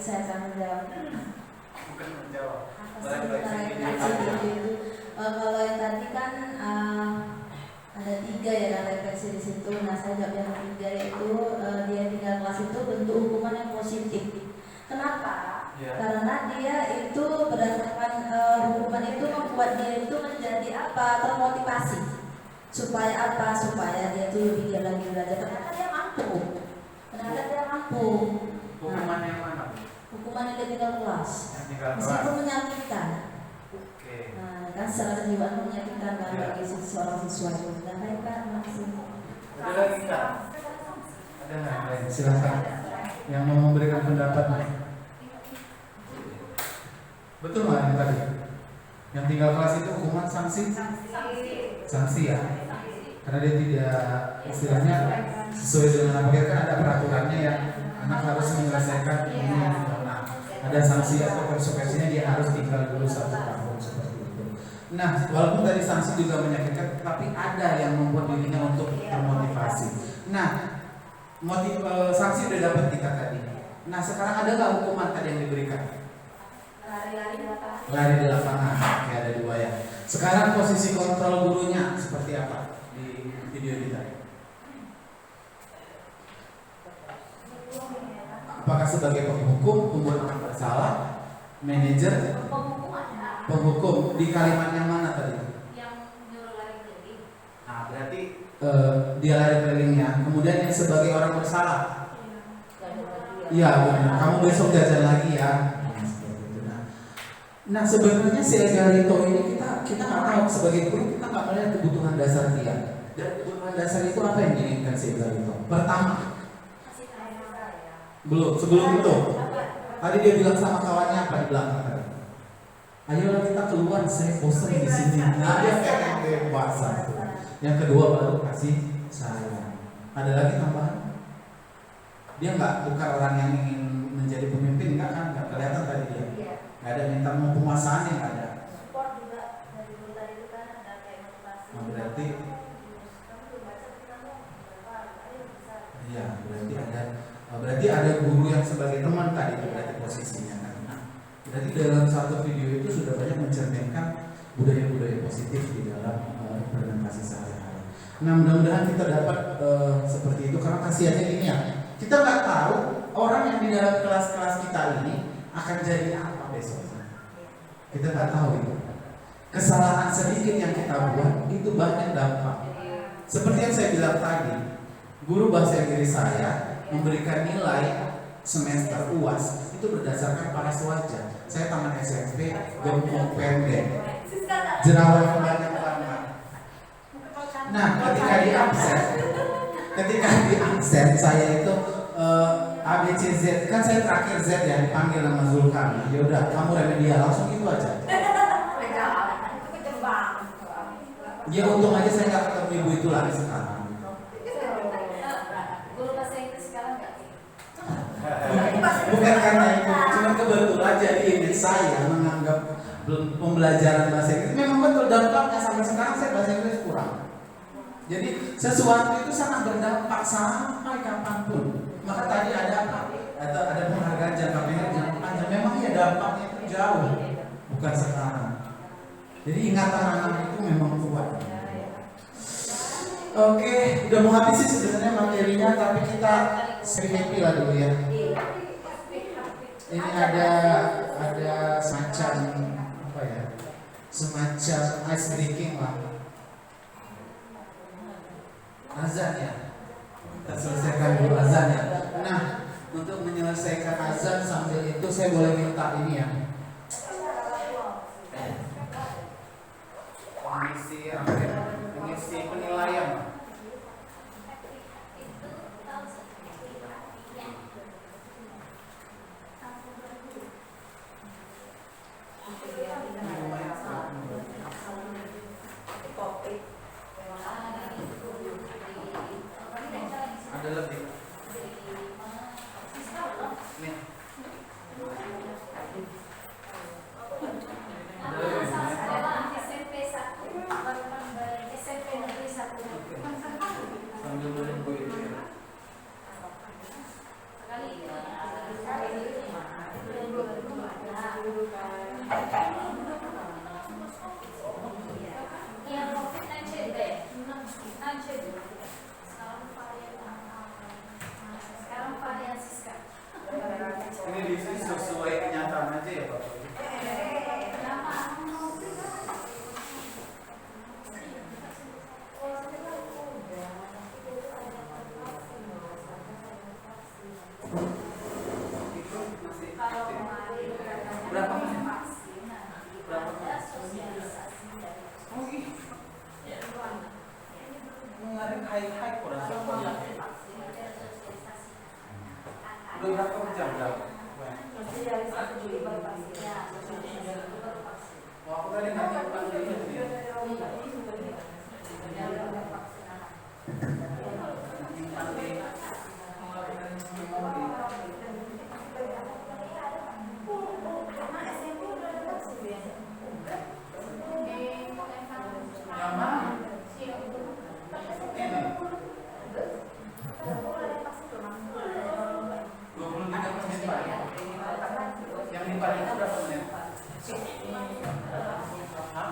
saya akan menjawab. Bukan menjawab. Kalau yang tadi kan ada 3 ya kan refleksi di situ. Nah saya jawab yang 3 itu dia tinggal kelas itu bentuk hukuman yang positif. Kenapa? Ya. Karena dia itu berdasarkan hukuman itu membuat dia itu menjadi apa? Termotivasi. Supaya apa? Supaya dia itu lebih giat lagi belajar. Ternyata dia mampu. Hukuman yang mana? Hukuman yang dia tinggal kelas. Yang tinggal kelas. Meskipun menyakitkan. Oke. Nah, kan secara kejiwaan menyakitkan kan Ya. bagi seorang siswa itu. Dan mereka masih Ada lagi nggak? Ada nggak yang lain? Silakan. Yang mau memberikan pendapat. Betul nggak yang tadi? Yang tinggal kelas itu hukuman sanksi? Sanksi ya. Karena dia tidak istilahnya sesuai dengan apa kan ada peraturannya ya. Anak harus menyelesaikan ini. Nah, ada sanksi atau konsekuensinya dia harus tinggal dulu 1 tahun seperti itu. Nah, walaupun tadi sanksi juga menyakitkan, tapi ada yang membuat dirinya untuk termotivasi. Nah, sanksi udah dapat kita tadi. Nah, sekarang ada nggak hukuman tadi yang diberikan? Lari di lapangan. Oke, ada 2 ya. Sekarang posisi kontrol gurunya seperti apa di video kita? Apakah sebagai penghukum, pembuat anak bersalah, manajer, penghukum? Di kalimat yang mana tadi? Yang nyuruh lari keliling. Nah, berarti dia lari kelilingnya. Kemudian yang sebagai orang bersalah. Iya benar. Kamu besok jajan lagi ya. Nah sebenarnya si Egarito ini kita nggak tahu sebagai guru kita nggak melihat kebutuhan dasar dia. Dan kebutuhan dasar itu apa yang diinginkan si Egarito? Pertama, sebelum itu, tadi dia bilang sama kawannya apa di belakang tadi? Ayolah kita keluar, saya bosan di sini. Nah dia kayak yang dewasa. Yang kedua baru kasih sayang. Ada lagi tambahan? Dia bukan orang yang ingin menjadi pemimpin, nggak kelihatan tadi dia. Nggak ada minta mau penguasaan yang ada. support juga dari guru tadi itu kan ada kayak motivasi. Nah, berarti iya, berarti ada guru yang sebagai teman tadi itu berarti posisinya kan. Nah, berarti dalam satu video itu sudah banyak mencerminkan budaya-budaya positif di dalam implementasi sehari-hari. Nah, mudah-mudahan kita dapat seperti itu karena kasihannya ini ya. Kita nggak tahu orang yang di dalam kelas-kelas kita ini akan jadi apa besoknya. Kita nggak tahu itu. Kesalahan sedikit yang kita buat itu banyak dampak. Seperti yang saya bilang tadi, guru bahasa Inggris saya memberikan nilai semester UAS itu berdasarkan paras wajah. Saya taman SMP, gemuk pendek, jerawat banyak banget. Nah, ketika di absen saya itu ABCZ kan saya terakhir Z ya dipanggil nama Zulkarni. Ya udah kamu remedial langsung itu aja. Ya untung aja saya nggak ketemu ibu itu lagi sekarang. Guru bahasa Inggris sekarang nggak? Bukan karena itu, cuma kebetulan jadi image saya menganggap pembelajaran bahasa Inggris memang betul dampaknya sampai sekarang saya bahasa Inggris kurang. Jadi sesuatu itu sangat berdampak sampai kapanpun. Maka tadi ada apa? Ada penghargaan jangka pendek, jangka panjang. Memang ya dampaknya itu jauh, bukan sekarang. Jadi ingatan anak itu memang kuat. Oke, udah mau habis sih sebenarnya materinya, tapi kita happy lah dulu ya. Ini ada semacam apa ya? Semacam ice breaking lah. Azan ya. Kita selesaikan dulu azan ya. Nah, untuk menyelesaikan azan sambil itu saya boleh minta ini ya. Mengisi penilaian. Ada lebih. Nih. SMP negeri 1. Sambil menunggu itu ya. Sekali Udah berapa jam berapa? Sosialisasi dulu baru vaksin. Ya, sosialisasi dulu baru vaksin. Oh, aku tadi nanya bukan dia. Yang mana? Ini. 23 menit Pak. Yang di Pak itu berapa menit? Hah?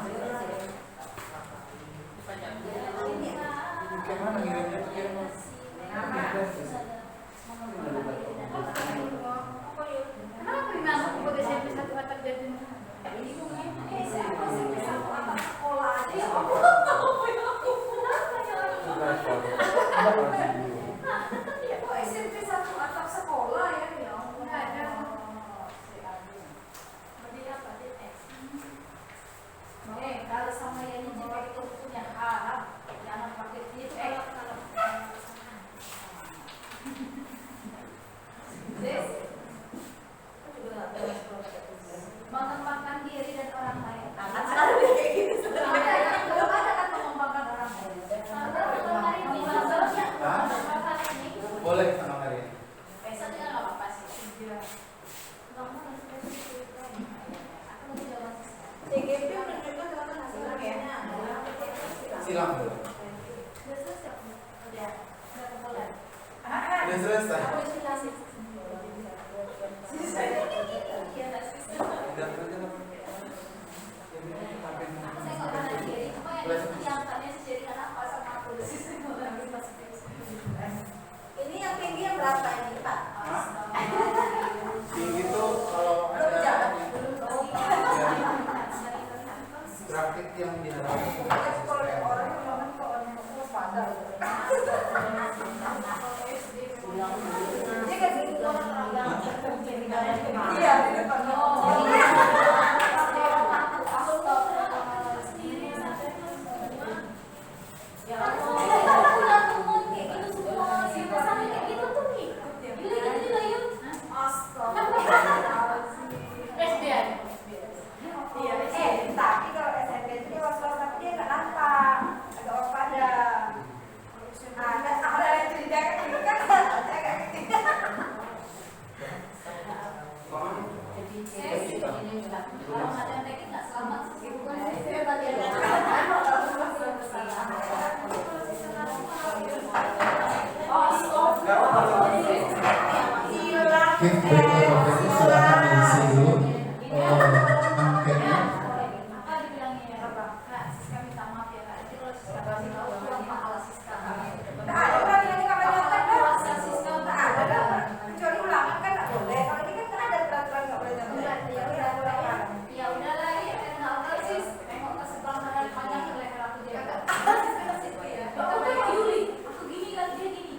Gimana ngirimnya tuh kirim? Kenapa dimasuk ke SMP 1 atap jadi? Ini SMP 1 atap sekolah aja ya. Ya kok SMP 1 atap sekolah ya? Ya enggak ada. Kalau sama yang JP itu punya hak, jangan pakai itu kalau mengembangkan diri dan orang lain. Belum ada kan mengembangkan orang lain. Boleh tengah hari ini. Besok juga nggak apa-apa sih. CGP menunjukkan teman hasilnya ya. Silang dulu. Udah selesai. Udah kebulan. Udah selesai. Udah kerja apa? Ini yang tinggi yang berapa ini Pak? Tinggi tuh kalau Belum ada jalan. praktik yang diharapkan. Kalau orang yang banget kok orang yang pada. Dia kan gitu orang iya di depan. Ya Allah, kayak gitu semua, sampai kayak gitu tuh ngikut ya. Gila yuk. SDN. Iya, tapi kalau SMP itu waktu dia nggak nampak, agak waspada. Nah, ada yang cerita gitu kan, agak kecil. Kalau ada yang lagi nggak selamat sih. Oke, baik Bapak Ibu silakan diisi dulu angketnya. Apa dibilangnya ya? Kak, Siska minta maaf ya Kak. Jadi kalau Siska kasih tahu kurang pahala Siska. Nah, ada orang yang kamar nyontek kan? Puasa Siska Nah, ada kan? Kecuali ulangan kan nggak boleh. Kalau ini kan ada peraturan nggak boleh nyontek. Ya udahlah ya, nggak apa sih. Tengok ke sebelah mana panjang ke leher aku dia. Aku kayak Yuli, aku gini kan dia gini.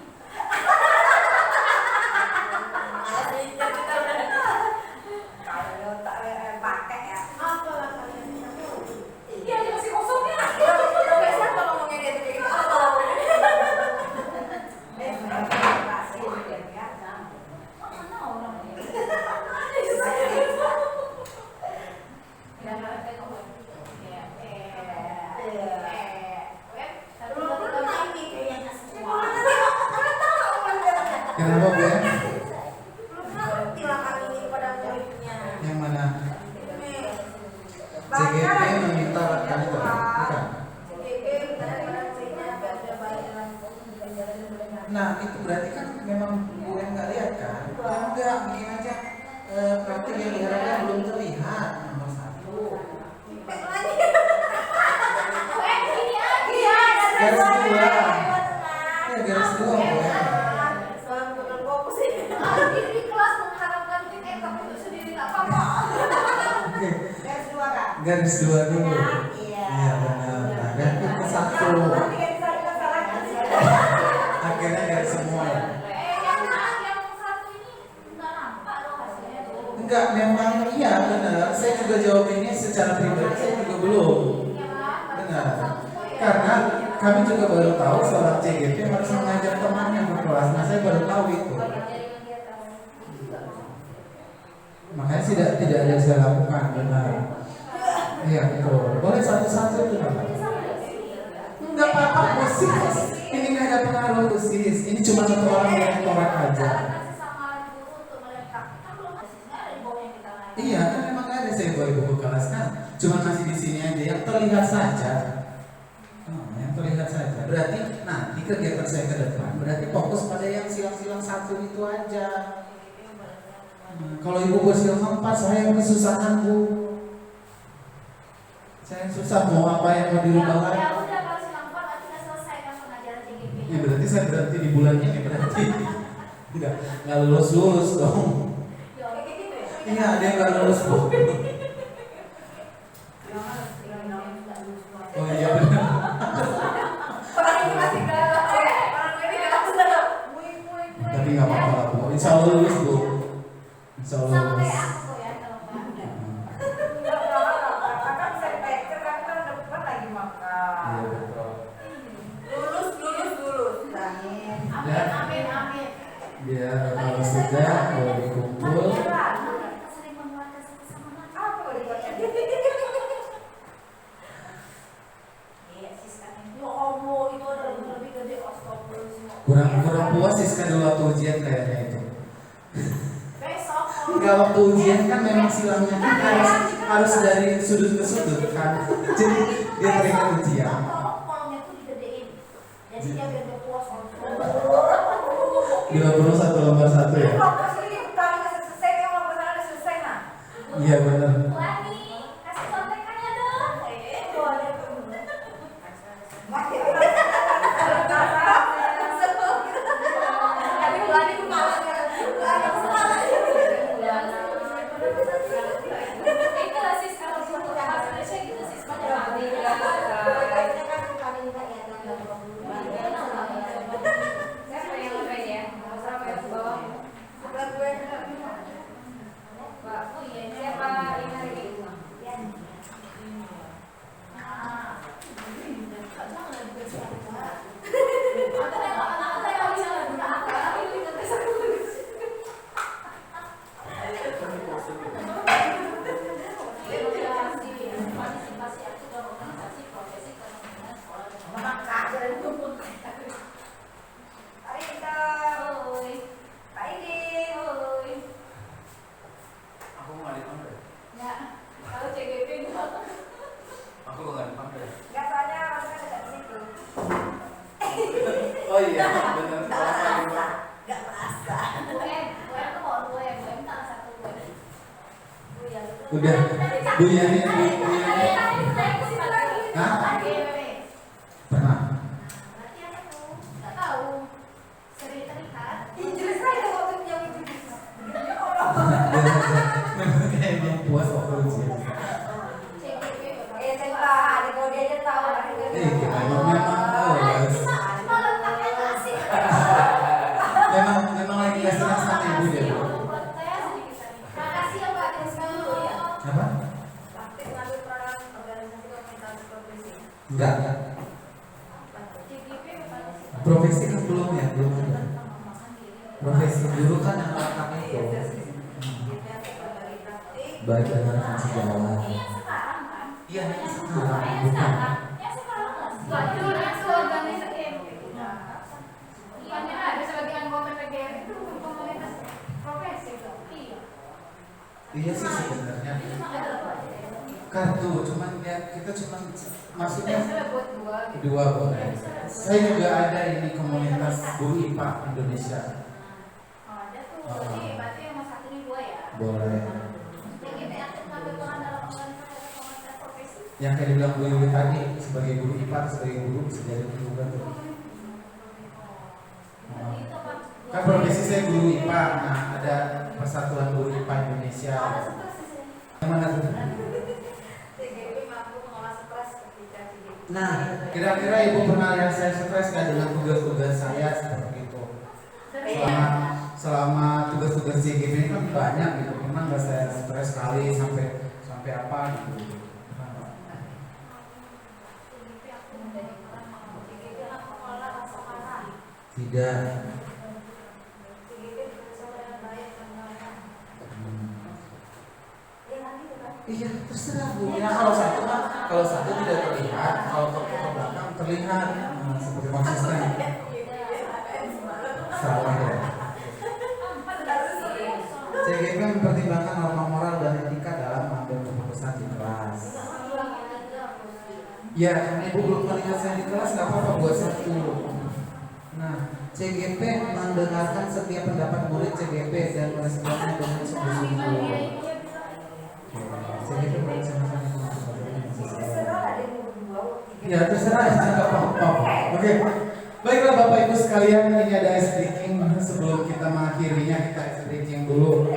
Kalau tak pakai ya. Apa lah kalian? Iya, dia masih kosongnya. Sampai siapa ngomongnya dia tuh kayak gitu? Mana orangnya? Kenapa Bu? Belum ngerti lah kami ini pada muridnya. Yang mana? CGP meminta kali itu, bukan? CGP minta pada muridnya biar ada bayaran. Nah itu berarti kan memang Bu yang nggak lihat kan? Ya enggak, bikin aja praktik yang diharapkan belum terlihat nomor 1. Garis 2. Ya garis 2 Bu ya. Di kelas mengharapkan TikTok untuk sendiri nggak apa-apa. Oke, Garis 2 Kak. garis 2 dulu. Iya. Iya benar. Nah, dan itu 1. Nanti kan disalahkan. Akhirnya garis semua ya. Yang satu ini nggak nampak loh hasilnya tuh. Enggak, memang iya benar. Saya juga jawab ini secara pribadi, saya juga belum. Benar. Karena kami juga baru tahu seorang CGP harus mengajak temannya ke kelas. Nah, saya baru tahu itu. tidak ada yang saya lakukan, benar. Iya, betul. Boleh satu-satu itu Bapak. Enggak apa-apa, usis. Ini nggak ada pengaruh usis. Ini cuma satu orang yang tolak aja. Iya, kan memang nggak ada saya bawa ibu ke kelas kan. Cuma masih di sini aja, yang terlihat saja. Yang terlihat saja. Berarti nanti kegiatan saya ke depan berarti fokus pada yang silang-silang satu itu aja. Kalau ibu buat silang 4, saya yang kesusahan bu. Saya yang susah mau apa yang mau dirubah lagi. Ya udah, kalau silang 4 nanti kita selesaikan pengajaran JGP. Ya berarti saya berhenti di bulan ini berarti. Nggak lulus dong. Iya, ada yang nggak lulus bu. Oh iya benar. Orang ini masih galau ya. Orang ini galau. Tapi nggak apa-apa lah bu. Insya Allah lulus bu. Insya Allah Sama lulus. kayak aku ya kalau Mbak. Kakak bisa dipecer, kakak kan udah bukan lagi makan. Iya betul. Lulus. Amin. Amin. Biar kalau sudah kalau dikumpul. Kita sering mengeluarkan satu sama lain. Apa boleh buatnya? Iya, Siska. Ya Allah, itu ada lebih gede astagfirullah. Kurang puas sih dulu waktu ujian kayaknya itu. Besok Enggak, waktu ujian kan memang silangnya kan harus dari sudut ke sudut kan. Jadi dia teringat ujian. kolomnya tuh digedein. Jadi dia biar dia puas. 51 lembar 1 ya. Kalau pas ini paling nggak selesai, kalau pas ada selesai nah. Iya benar. Lani, kasih kontekannya dong. Boleh. Masih tapi Lani tuh malas ya. Lani tuh malas. Itu lah sis kalau butuh bahasa Indonesia gitu sis banyak Oh iya benar. Udah Bu Yani Hah? Pernah. Inggris aja waktu yang itu. Memang kayaknya puas waktu ujian. SMA, kalau dia aja tahu. Kita memang memang lagi nggak senang sama ibu dia. Makasih ya Pak, Apa? Praktik ngambil peran organisasi komunitas profesi. Enggak. Profesi kan belum ya, belum ada. Profesi dulu kan yang lengkap itu. Baik dengan fungsi jalan. Iya, ini sekarang bukan. Iya sih sebenarnya. Kartu, cuman ya kita cuman maksudnya dua boleh. Saya juga ada ini komunitas guru IPA Indonesia. Boleh. Yang kayak dibilang Bu Yuli tadi sebagai guru IPA, sebagai guru bisa jadi juga tuh. Kan profesi saya guru IPA, nah ada Persatuan Guru IPA Indonesia. Yang mana tuh? Nah, kira-kira ibu pernah lihat saya stres nggak dengan tugas-tugas saya seperti itu? Selama tugas-tugas JGP ini kan banyak gitu, memang nggak saya stres sekali sampai apa gitu. Tidak. Iya, terserah Bu. Ya kalau satu tidak terlihat, kalau ke belakang terlihat. Nah, seperti konsisten. Salah ya. CGP mempertimbangkan norma moral dan etika dalam mengambil keputusan di kelas. Ya, karena Ibu belum melihat saya di kelas, nggak apa-apa buat satu. Nah, CGP mendengarkan setiap pendapat murid CGP dan meresponnya dengan sungguh-sungguh. CGP merencanakan ya terserah ya, nggak apa-apa. Oke. Baiklah Bapak Ibu sekalian, ini ada ice breaking. Sebelum kita mengakhirinya, kita ice breaking dulu.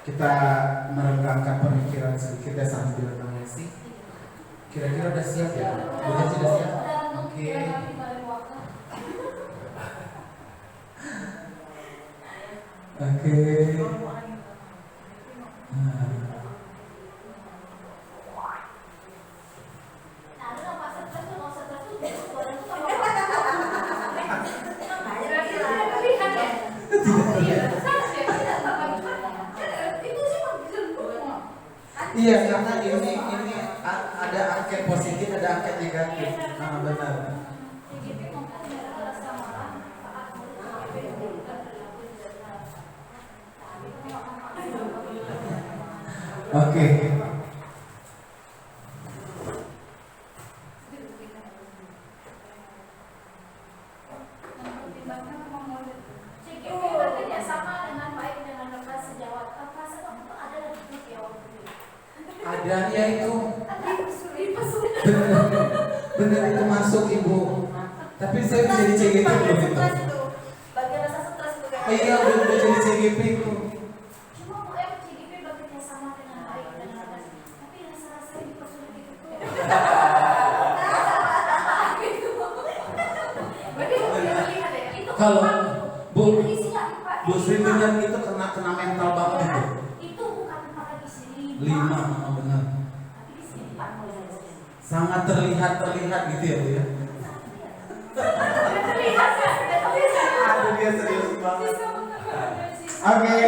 Kita merenggangkan pemikiran sedikit ya sambil mengisi. Kira-kira udah siap ya? Udah sudah siap? Oke. Oke. Iya, karena ini ada angket positif, ada angket negatif. Nah, benar. Oke. Ada ya itu. Benar itu masuk Ibu. Tapi saya bisa jadi CGP belum itu. Bagian rasa stres itu kayak. Iya, udah jadi CGP itu. Cuma Bu CGP bekerja sama dengan baik dengan atas, tapi rasa-rasa dipersulit itu. Berarti lihat ya, itu Kalau Bu isinya Pak. Bu Sri benar itu kena mental banget itu. Itu bukan tempat lagi sini. 5, benar. Tapi di sini Pak. Sangat terlihat gitu ya Bu ya. Aduh dia serius banget. Oke.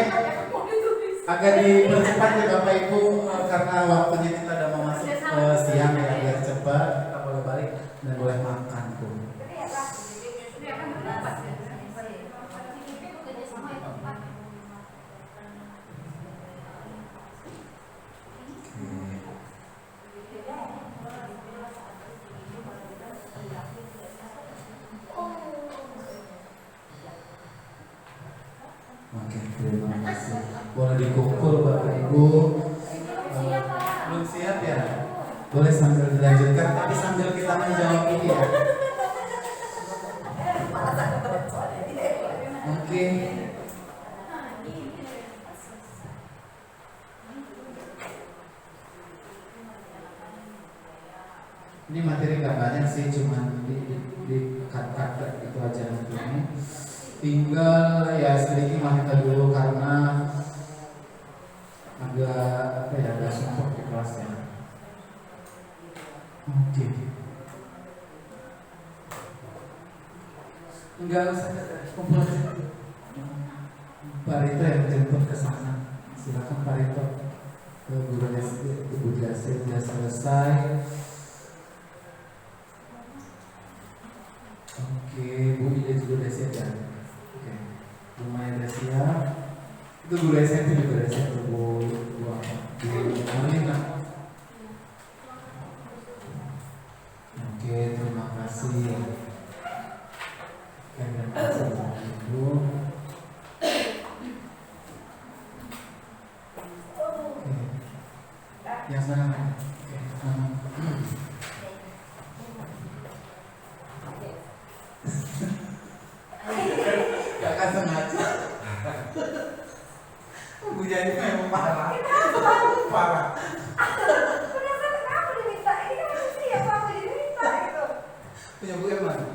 Agak dipercepat ya Bapak Ibu karena waktunya kita udah mau masuk ke siang ya, biar cepat kita boleh balik dan boleh makan tuh. Oke, terima kasih. Boleh dikumpul Bapak Ibu. Belum siap ya? Boleh sambil dilanjutkan, tapi sambil kita menjawab ini ya. Oke. Ini materi nggak banyak sih, cuman di cut itu aja nantinya. Tinggal ya sedikit kita dulu karena agak sumpah di kelasnya. Oke. Enggak usah kumpul aja. Pak Rito yang jemput ke sana. Silakan Pak Rito. Guru SD, Ibu Jasi sudah selesai. Oke, Bu Ida juga udah siap ya. Oke, Bu Maya udah siap. Itu guru SMP juga udah siap Bu Marlina. Oke, terima kasih. Terima kasih Bu. Oke, yang sana. Kakak sengaja. Bu jadi memang parah. Parah. Penasaran kenapa diminta? Ini kan manusia, apa aku diminta gitu. Punya Bu yang mana?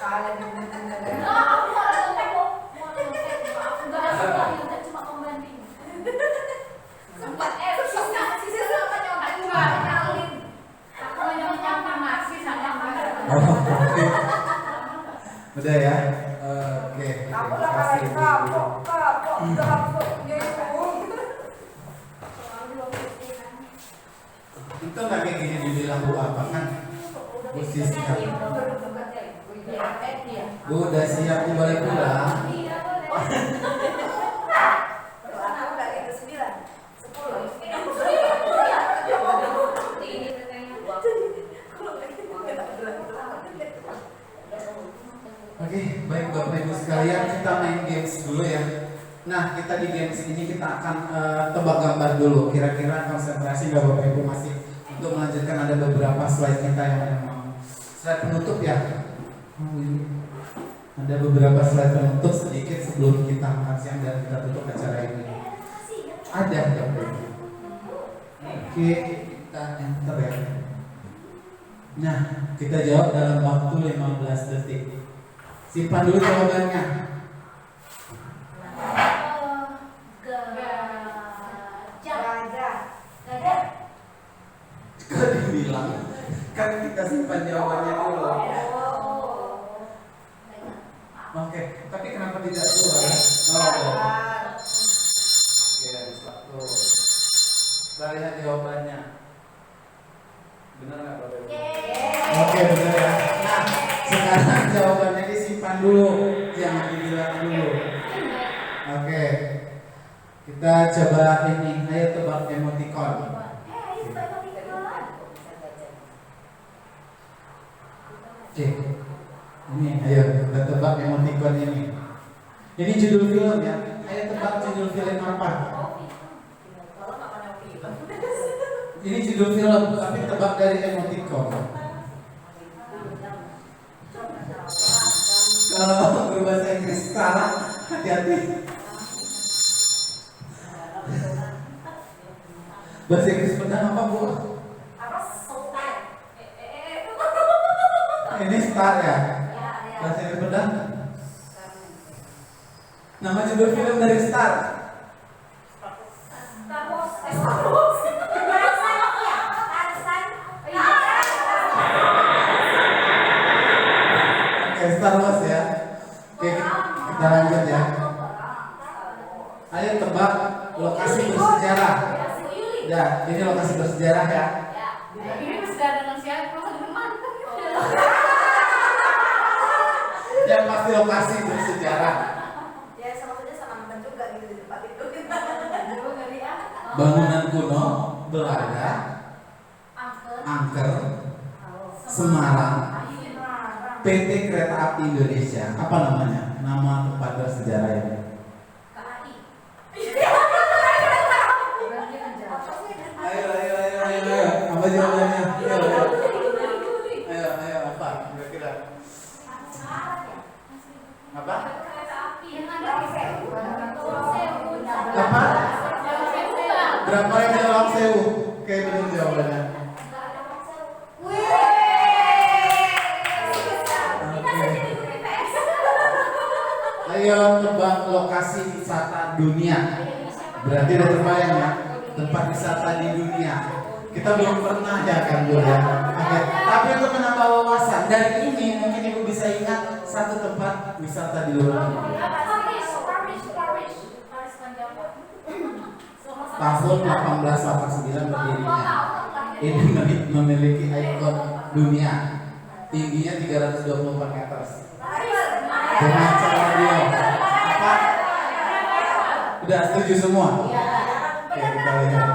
Kalau diminta Cuma pembanding. sempat Sisa sama nyontek juga nyalin. Aku nyampe masih sama. Udah ya. Oke. kamu Terima lah kasih kalian Bu. kapok. udah langsung nyambung. Itu nggak kayak gini dibilang bu apa kan? Bu siap. Bu udah siap bu boleh pulang. Anak udah gitu 9, 10. Oke, baik Bapak Ibu sekalian, kita main games dulu ya. Nah, kita di games ini kita akan tebak gambar dulu. Kira-kira konsentrasi nggak Bapak Ibu masih untuk melanjutkan, ada beberapa slide kita yang memang slide penutup ya. Ada beberapa slide penutup sedikit sebelum kita makan siang dan kita tutup acara ini. Ada Bapak Ibu. Oke, kita enter ya. Nah, kita jawab dalam waktu 15 detik. Simpan dulu jawabannya. Kok dibilang? Kan kita simpan jawabannya dulu. Oke, tapi kenapa tidak keluar? Oh, oke, ada satu. Kita lihat jawabannya. Benar nggak Bapak Ibu? Oke, benar ya. Nah, sekarang jawabannya disimpan dulu, jangan dibilang dulu. Oke, kita coba ini. Ayo tebak emoticon. Oke, ini ayo kita tebak emoticon ini. Ini judul film ya. Ayo tebak judul film apa? Ini judul film, tapi tebak dari emoticon. Kalau berbahasa Inggris salah, hati-hati. Bahasa Inggris pedang apa bu? Ini star ya? Bahasa Inggris pedang? Nama judul film dari Star? Star Wars ya. Oke, kita lanjut ya. Ayo tebak lokasi bersejarah. Ya, ini lokasi bersejarah ya. Ini bersejarah dengan siapa? Yang pasti lokasi bersejarah. Ya sama saja sama nonton juga gitu di tempat itu. Bangunan kuno, Belanda, angker, Semarang, PT Kereta Api Indonesia. Apa namanya? Nama tempat bersejarah ini. Ayo. Apa jawabannya? Ayo, apa? Kira-kira. Apa? Apa? Berapa yang jawab sewu? Oke, benar jawabannya. Ayo tebak lokasi wisata dunia. Berarti udah terbayang ya, tempat wisata di dunia. Kita belum pernah ya kan Bu ya. Oke. Tapi untuk menambah wawasan dari ini mungkin Ibu bisa ingat satu tempat wisata di luar negeri. Tahun 1889 berdirinya. Ini memiliki ikon dunia. Tingginya 324 meter. Dengan cara dia apa? Udah setuju semua? Oke, kita lihat.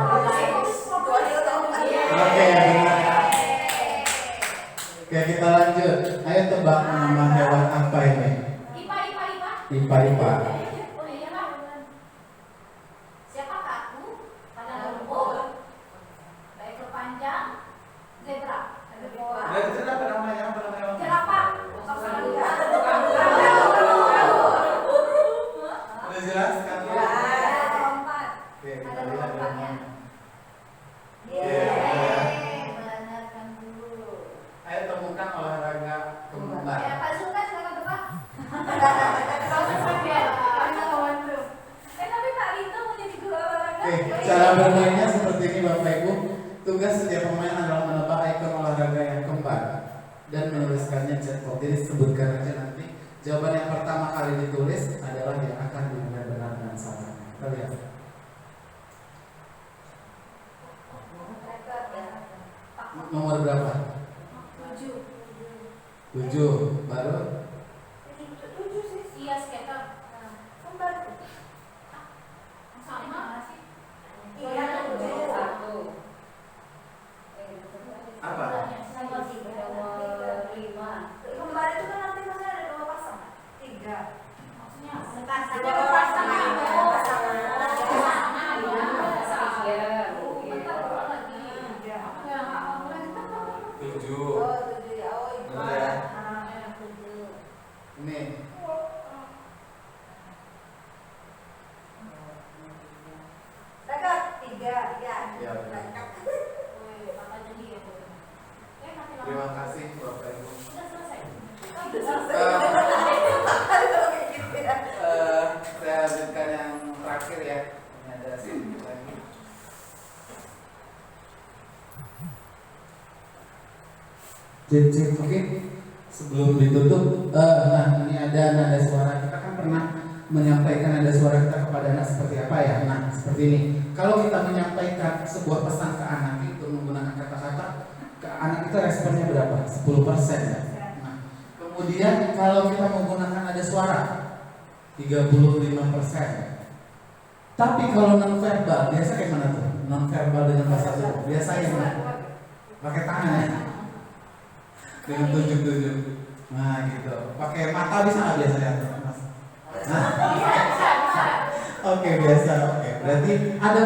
Oke, benar ya. Oke, kita lanjut. Ayo tebak nama hewan apa ini? Ipa. Dari apa namanya? Udah jelas kan? Oke, kita lihat namanya. Ayo temukan olahraga kembar. Oke, cara bermainnya seperti ini Bapak Ibu. Tugas setiap pemain adalah menebak ikon olahraga yang kembar dan menuliskannya chatbot. Jadi sebutkan aja nanti. Jawaban yang pertama kali ditulis adalah yang akan benar-benar dan salah. Kita lihat. Nomor berapa? 7. Baru? 7 sih. Iya, skater. Kembar. Sama nggak sih? Iya, 7. Apa? Kembar itu kan nanti maksudnya ada 2 pasang. 3. Maksudnya Sepasang. dua pasangan. Oh, pasangan. Bentar, ulang lagi. Iya. Ya, nggak boleh. 7. Oh, 7 ya. Oh, itu. Betul ya? Ini. Dekat 3 ya. Ya, benar. Wih, makanya dia tuh. Nanti lama. Terima kasih Bapak Ibu. Udah selesai. Kalau kayak gitu ya. Saya lanjutkan yang terakhir ya. Ini ada sedikit lagi. Cek, oke. Sebelum ditutup, nah ini ada nada suara. Kita kan pernah menyampaikan nada suara kita kepada anak seperti apa ya? Nah, seperti ini. Kalau kita menyampaikan sebuah pesan ke anak itu menggunakan kata-kata, ke anak itu responnya berapa? 10% ya. Nah, kemudian kalau kita menggunakan nada suara, 35%. Tapi kalau non verbal, biasa kayak mana tuh? Non verbal dengan bahasa tubuh. Biasanya mana? Pakai tangan ya. Dengan tunjuk-tunjuk. Nah gitu. Pakai mata bisa nggak biasanya? Mas? Nah. Oke, biasa. Oke. Berarti ada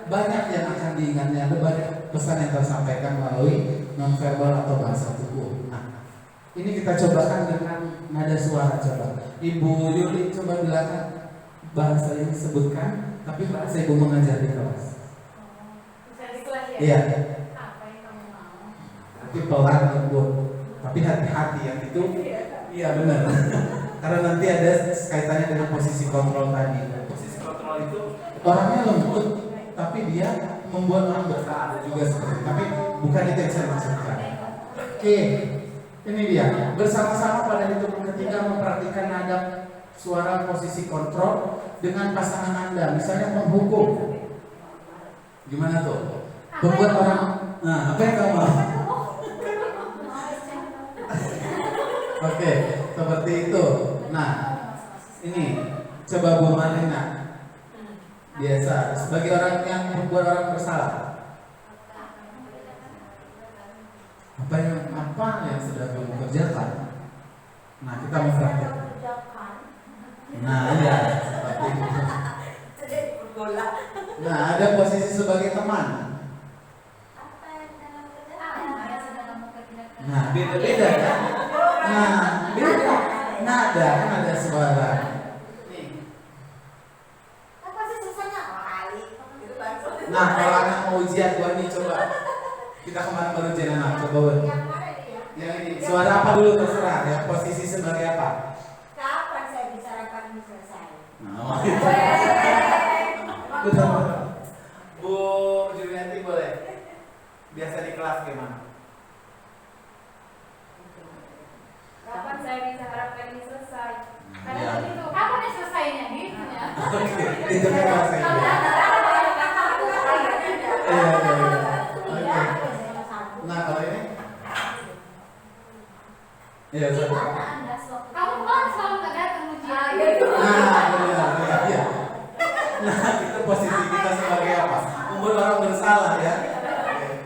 banyak yang akan diingatnya. Ada banyak pesan yang tersampaikan melalui nonverbal atau bahasa tubuh. Nah, ini kita cobakan dengan nada suara. Coba Ibu Yuli coba bilangkan bahasa yang disebutkan, tapi bahasa Ibu mengajar di kelas. Bisa di kelas ya? Iya. Apa yang kamu mau? Tapi pelan Ibu. Tapi hati-hati yang itu. Iya benar. Karena nanti ada kaitannya dengan posisi kontrol tadi. Posisi kontrol itu orangnya lembut, tapi dia membuat orang bersalah juga seperti. Tapi bukan itu yang saya maksudkan. Oke, ini dia. Bersama-sama pada hitungan ketiga memperhatikan nada suara posisi kontrol dengan pasangan Anda. Misalnya menghukum. Gimana tuh? Membuat orang. Nah, apa yang kamu mau? Oke, seperti itu. Nah, ini coba Bu Marina. Biasa sebagai orang yang membuat orang bersalah. Apa yang sudah kamu kerjakan? Nah, kita mempraktek. Nah, iya, seperti itu. Nah, ada posisi sebagai teman. Nah, beda-beda kan? Nah, beda. Nada kan ada suara. Nih. Apa sih susahnya? Kali. Gitu langsung. Nah, kalau anak mau ujian gua nih coba. Kita kemarin baru ujian anak, coba Bu. Yang mana ini ya? Yang ini, suara apa dulu terserah ya, posisi sebagai apa? Kapan saya bicarakan ini selesai? Nah, Emang betul. kok? Bu Julianti boleh. Biasa di kelas gimana? Kapan saya bisa harapkan ini selesai? Karena Iya. begitu, kapan ini selesainya gitu ya? Oke, itu kan bahasa Inggris. Iya. Oke. Nah, kalau ini? Iya, Di Ustaz. mana Anda sewaktu kamu kan selalu nggak datang ujian? Nah, benar, iya. Nah, itu posisi kita sebagai apa? Membuat orang bersalah ya.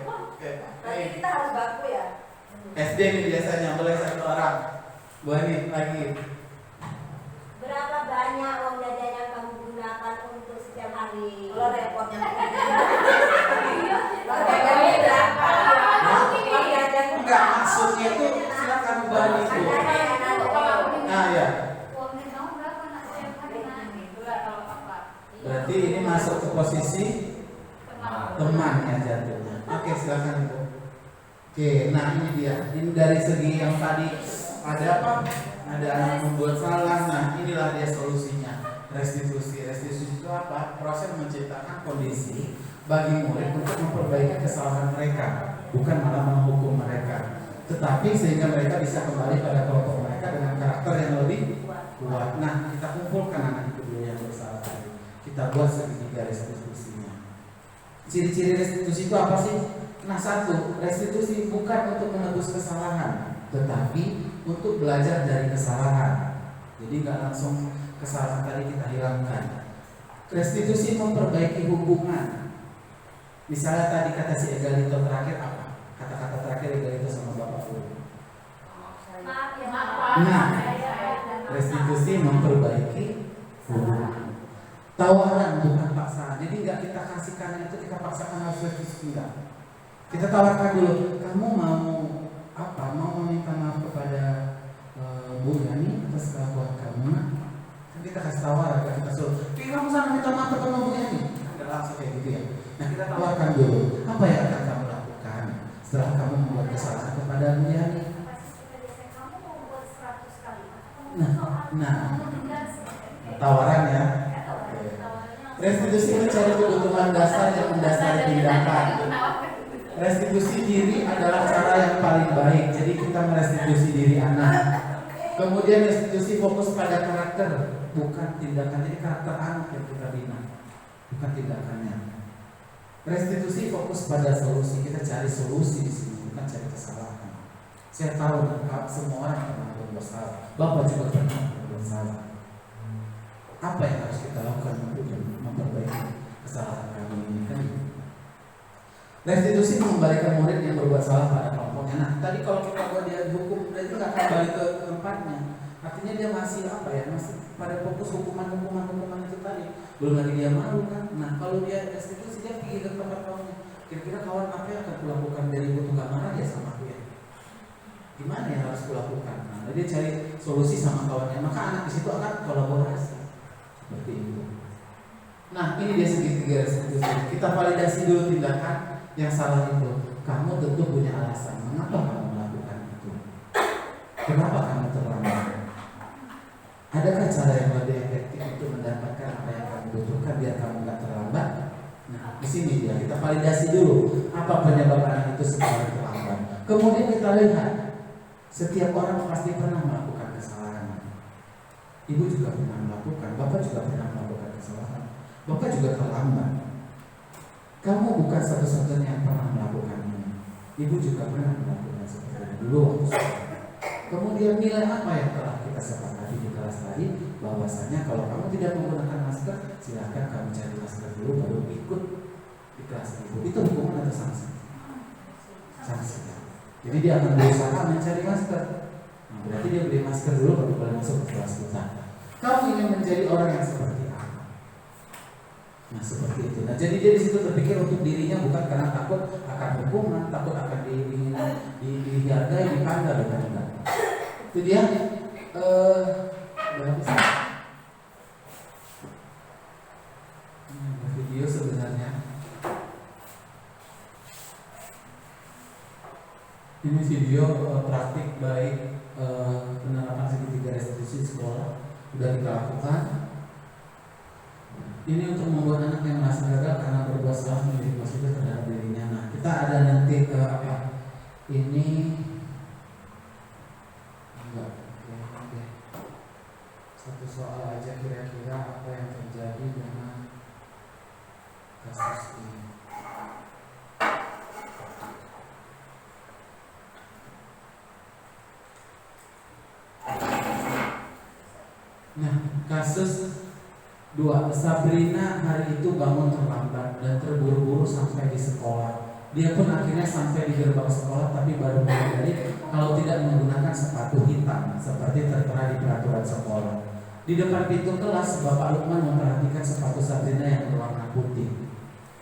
Oke. Nanti kita harus baku ya. SD ini biasanya boleh satu orang. Bu Ani lagi. Berapa banyak uang jajan yang kamu gunakan untuk setiap hari? Lo repotnya. Uang jajannya berapa? Uang jajan Enggak, maksudnya itu silakan Bu Ani itu. Nah, ya. Uangnya kamu berapa nak setiap hari? Nah, gitu lah kalau apa. Berarti ini masuk ke posisi teman ya jatuhnya. Oke, silakan Ibu. Oke, nah ini dia. Ini dari segi yang tadi ada apa? Ada anak membuat salah. Nah, inilah dia solusinya. Restitusi. Restitusi itu apa? Proses menciptakan kondisi bagi murid untuk memperbaiki kesalahan mereka, bukan malah menghukum mereka. Tetapi sehingga mereka bisa kembali pada kelompok mereka dengan karakter yang lebih kuat. Nah, kita kumpulkan anak itu dulu yang bersalah tadi. kita buat segitiga restitusinya. Ciri-ciri restitusi itu apa sih? Nah, satu, restitusi bukan untuk menebus kesalahan, tetapi untuk belajar dari kesalahan. Jadi nggak langsung kesalahan tadi kita hilangkan. Restitusi memperbaiki hubungan. Misalnya tadi kata si Egalito terakhir apa? Kata-kata terakhir Egalito sama Bapak Guru. Maaf ya, Nah, restitusi memperbaiki hubungan. Tawaran bukan paksaan. Jadi nggak kita kasihkan itu kita paksakan harus restitusi, enggak. Kita tawarkan dulu, kamu mau apa? Mau meminta maaf kepada Bu Yani atas kelakuan kamu? Kan kita kasih tawaran, kita suruh, kamu sana minta maaf kepada Bu Yani. Nggak langsung kayak gitu ya. Nah, kita tawarkan dulu, apa yang akan kamu lakukan setelah kamu membuat kesalahan kepada Bu Yani? Kamu mau buat 100 kali. Nah, tawaran ya. Restitusi mencari kebutuhan dasar yang mendasari tindakan. Restitusi diri adalah cara yang paling baik. Jadi kita merestitusi diri anak. Kemudian restitusi fokus pada karakter, bukan tindakan. Jadi karakter anak yang kita bina, bukan tindakannya. Restitusi fokus pada solusi. Kita cari solusi di sini, bukan cari kesalahan. Saya tahu semua orang pernah berbuat salah. Bapak juga pernah berbuat salah. Apa yang harus kita lakukan untuk memperbaiki kesalahan kami ini kan? Restitusi mengembalikan murid yang berbuat salah pada kelompoknya. Nah, tadi kalau kita buat dia dihukum, berarti nggak akan balik ke tempatnya. Artinya dia masih apa ya? Masih pada fokus hukuman itu tadi. Belum lagi dia malu kan? Nah, kalau dia restitusi dia pergi ke tempat kawannya. Kira-kira kawan apa yang akan kulakukan dari tukang marah ya sama aku ya? Gimana yang harus kulakukan? Nah, dia cari solusi sama kawannya. Maka anak di situ akan kolaborasi. Seperti itu. Nah, ini dia segitiga restitusi. Kita validasi dulu tindakan yang salah itu. Kamu tentu punya alasan mengapa kamu melakukan itu. Kenapa kamu terlambat? Adakah cara yang lebih efektif untuk mendapatkan apa yang kamu butuhkan biar kamu nggak terlambat? Nah, di sini dia kita validasi dulu apa penyebab anak itu sekarang terlambat. Kemudian kita lihat setiap orang pasti pernah melakukan kesalahan. Ibu juga pernah melakukan, bapak juga pernah melakukan kesalahan. Bapak juga terlambat. Kamu bukan satu-satunya yang pernah melakukan ini. Ibu juga pernah melakukan seperti itu dulu waktu sekolah. Kemudian nilai apa yang telah kita sepakati di kelas tadi? Bahwasanya kalau kamu tidak menggunakan masker, silakan kamu cari masker dulu baru ikut di kelas ibu. Itu hukuman atau sanksi? Sanksi. Jadi dia akan berusaha mencari masker. Nah, berarti dia beli masker dulu baru boleh masuk ke kelas kita. Kamu ingin menjadi orang yang seperti apa? Nah, seperti itu. Nah, jadi dia di situ berpikir untuk dirinya bukan karena takut akan hukuman, takut akan dihargai, dipandang dan lain-lain. Itu dia. Berapa sih? Video sebenarnya. Ini video praktik baik penerapan segitiga restitusi sekolah sudah kita lakukan. Ini untuk membuat anak yang merasa gagal karena berbuat salah menjadi positif terhadap dirinya. Nah, kita ada nanti ke apa? Ini enggak, oke. Satu soal aja kira-kira apa yang terjadi dengan kasus ini. Nah, kasus 2, Sabrina hari itu bangun terlambat dan terburu-buru sampai di sekolah. Dia pun akhirnya sampai di gerbang sekolah tapi baru menyadari kalau tidak menggunakan sepatu hitam seperti tertera di peraturan sekolah. Di depan pintu kelas, Bapak Lukman memperhatikan sepatu Sabrina yang berwarna putih.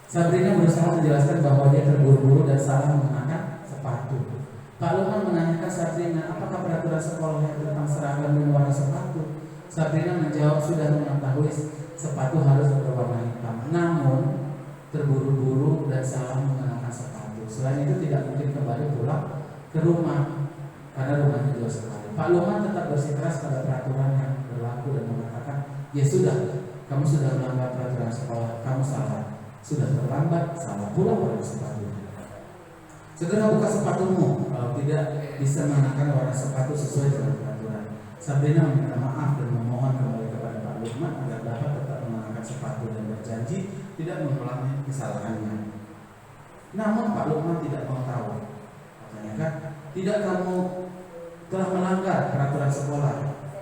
Sabrina berusaha menjelaskan bahwa dia terburu-buru dan salah mengenakan sepatu. Pak Lukman menanyakan Sabrina, apakah peraturan sekolah yang tentang seragam dan warna sepatu? Sabrina menjawab sudah mengetahui sepatu harus berwarna hitam, namun terburu-buru dan salah mengenakan sepatu. Selain itu tidak mungkin kembali pulang ke rumah karena rumahnya jauh sekali. Pak Lukman tetap bersikeras pada peraturan yang berlaku dan mengatakan, ya sudah, kamu sudah melanggar peraturan sekolah, kamu salah, sudah terlambat, salah pula warna sepatu. Segera buka sepatumu, kalau tidak bisa mengenakan warna sepatu sesuai dengan peraturan. Sabrina meminta maaf dan memohon kembali kepada Pak Lukman agar dapat tetap mengenakan mengenakan sepatu dan berjanji tidak mengulangi kesalahannya. Namun Pak Lukman tidak mau tahu. Katanya kan, tidak kamu telah melanggar peraturan sekolah.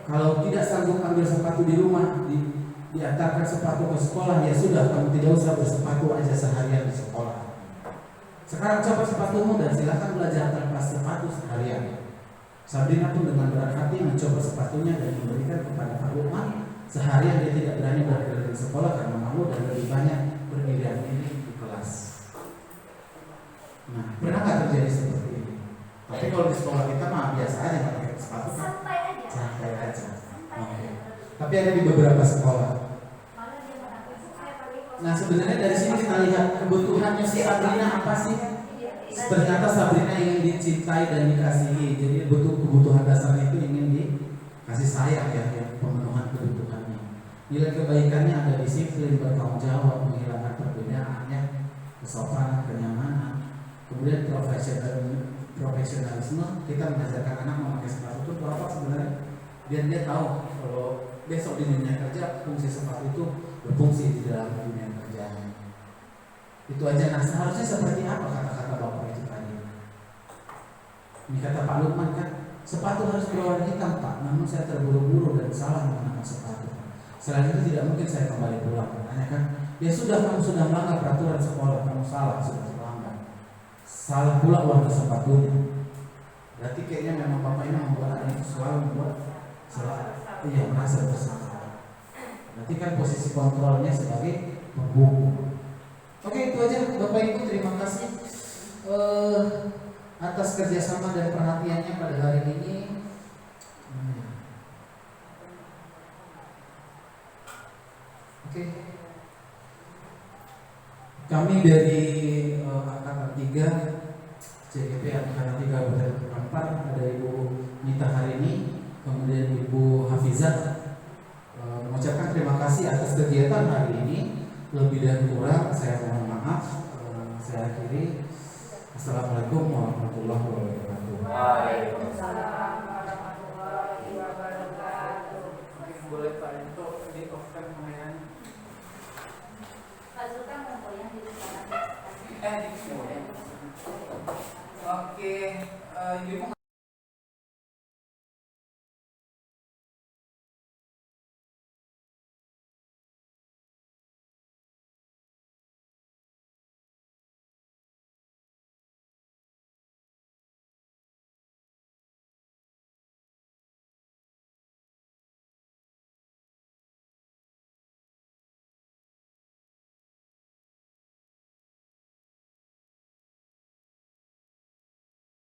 Kalau tidak sanggup ambil sepatu di rumah, diantarkan sepatu ke sekolah, ya sudah, kamu tidak usah bersepatu aja seharian di sekolah. Sekarang coba sepatumu dan silakan belajar tanpa sepatu seharian. Sabrina pun dengan berat hati mencoba sepatunya dan memberikan kepada Pak Lukman. Seharian dia tidak berani berkeliling sekolah karena malu dan lebih banyak berdirian diri di kelas. Nah, pernah nggak terjadi seperti ini? Tapi kalau di sekolah kita mah biasa aja nggak pakai sepatu kan? Santai aja. Santai aja. Santai Oke. aja. Tapi ada di beberapa sekolah. Malah dia mengaku saya pakai kaos. Nah, sebenarnya dari sini kita lihat kebutuhannya si Sabrina apa sih? Ternyata Sabrina ingin dicintai dan dikasihi. Jadi kebutuhan dasarnya itu ingin dikasih sayang ya, pemenuhan kebutuhannya. Nilai kebaikannya ada disiplin, bertanggung jawab, menghilangkan perbedaannya, kesopanan, kenyamanan. Kemudian profesionalisme, kita mengajarkan anak memakai sepatu itu apa sebenarnya? Biar dia tahu kalau besok di dunia kerja fungsi sepatu itu berfungsi di dalam dunia kerjanya. Itu aja. Nah, seharusnya seperti apa kata-kata Bapak itu tadi? Ini kata Pak Lukman kan, sepatu harus berwarna hitam Pak, namun saya terburu-buru dan salah menggunakan sepatu. Selain itu tidak mungkin saya kembali pulang. Katanya kan, ya sudah, kamu sudah melanggar peraturan sekolah, kamu salah, sudah melanggar. Salah pula warna sepatunya. Berarti kayaknya memang Bapak ini membuat anak itu selalu membuat salah. Iya, merasa bersalah. Berarti kan posisi kontrolnya sebagai pembuku. Oke, itu aja Bapak Ibu, terima kasih atas kerjasama dan perhatiannya pada hari ini. Oke. Kami dari angkatan 3 CGP angkatan 3 Kabupaten Kampar, ada Ibu Nita Harini, kemudian Ibu Hafizat, mengucapkan terima kasih atas kegiatan hari ini. Lebih dan kurang saya mohon maaf. Saya akhiri. Assalamualaikum warahmatullahi wabarakatuh. Waalaikumsalam.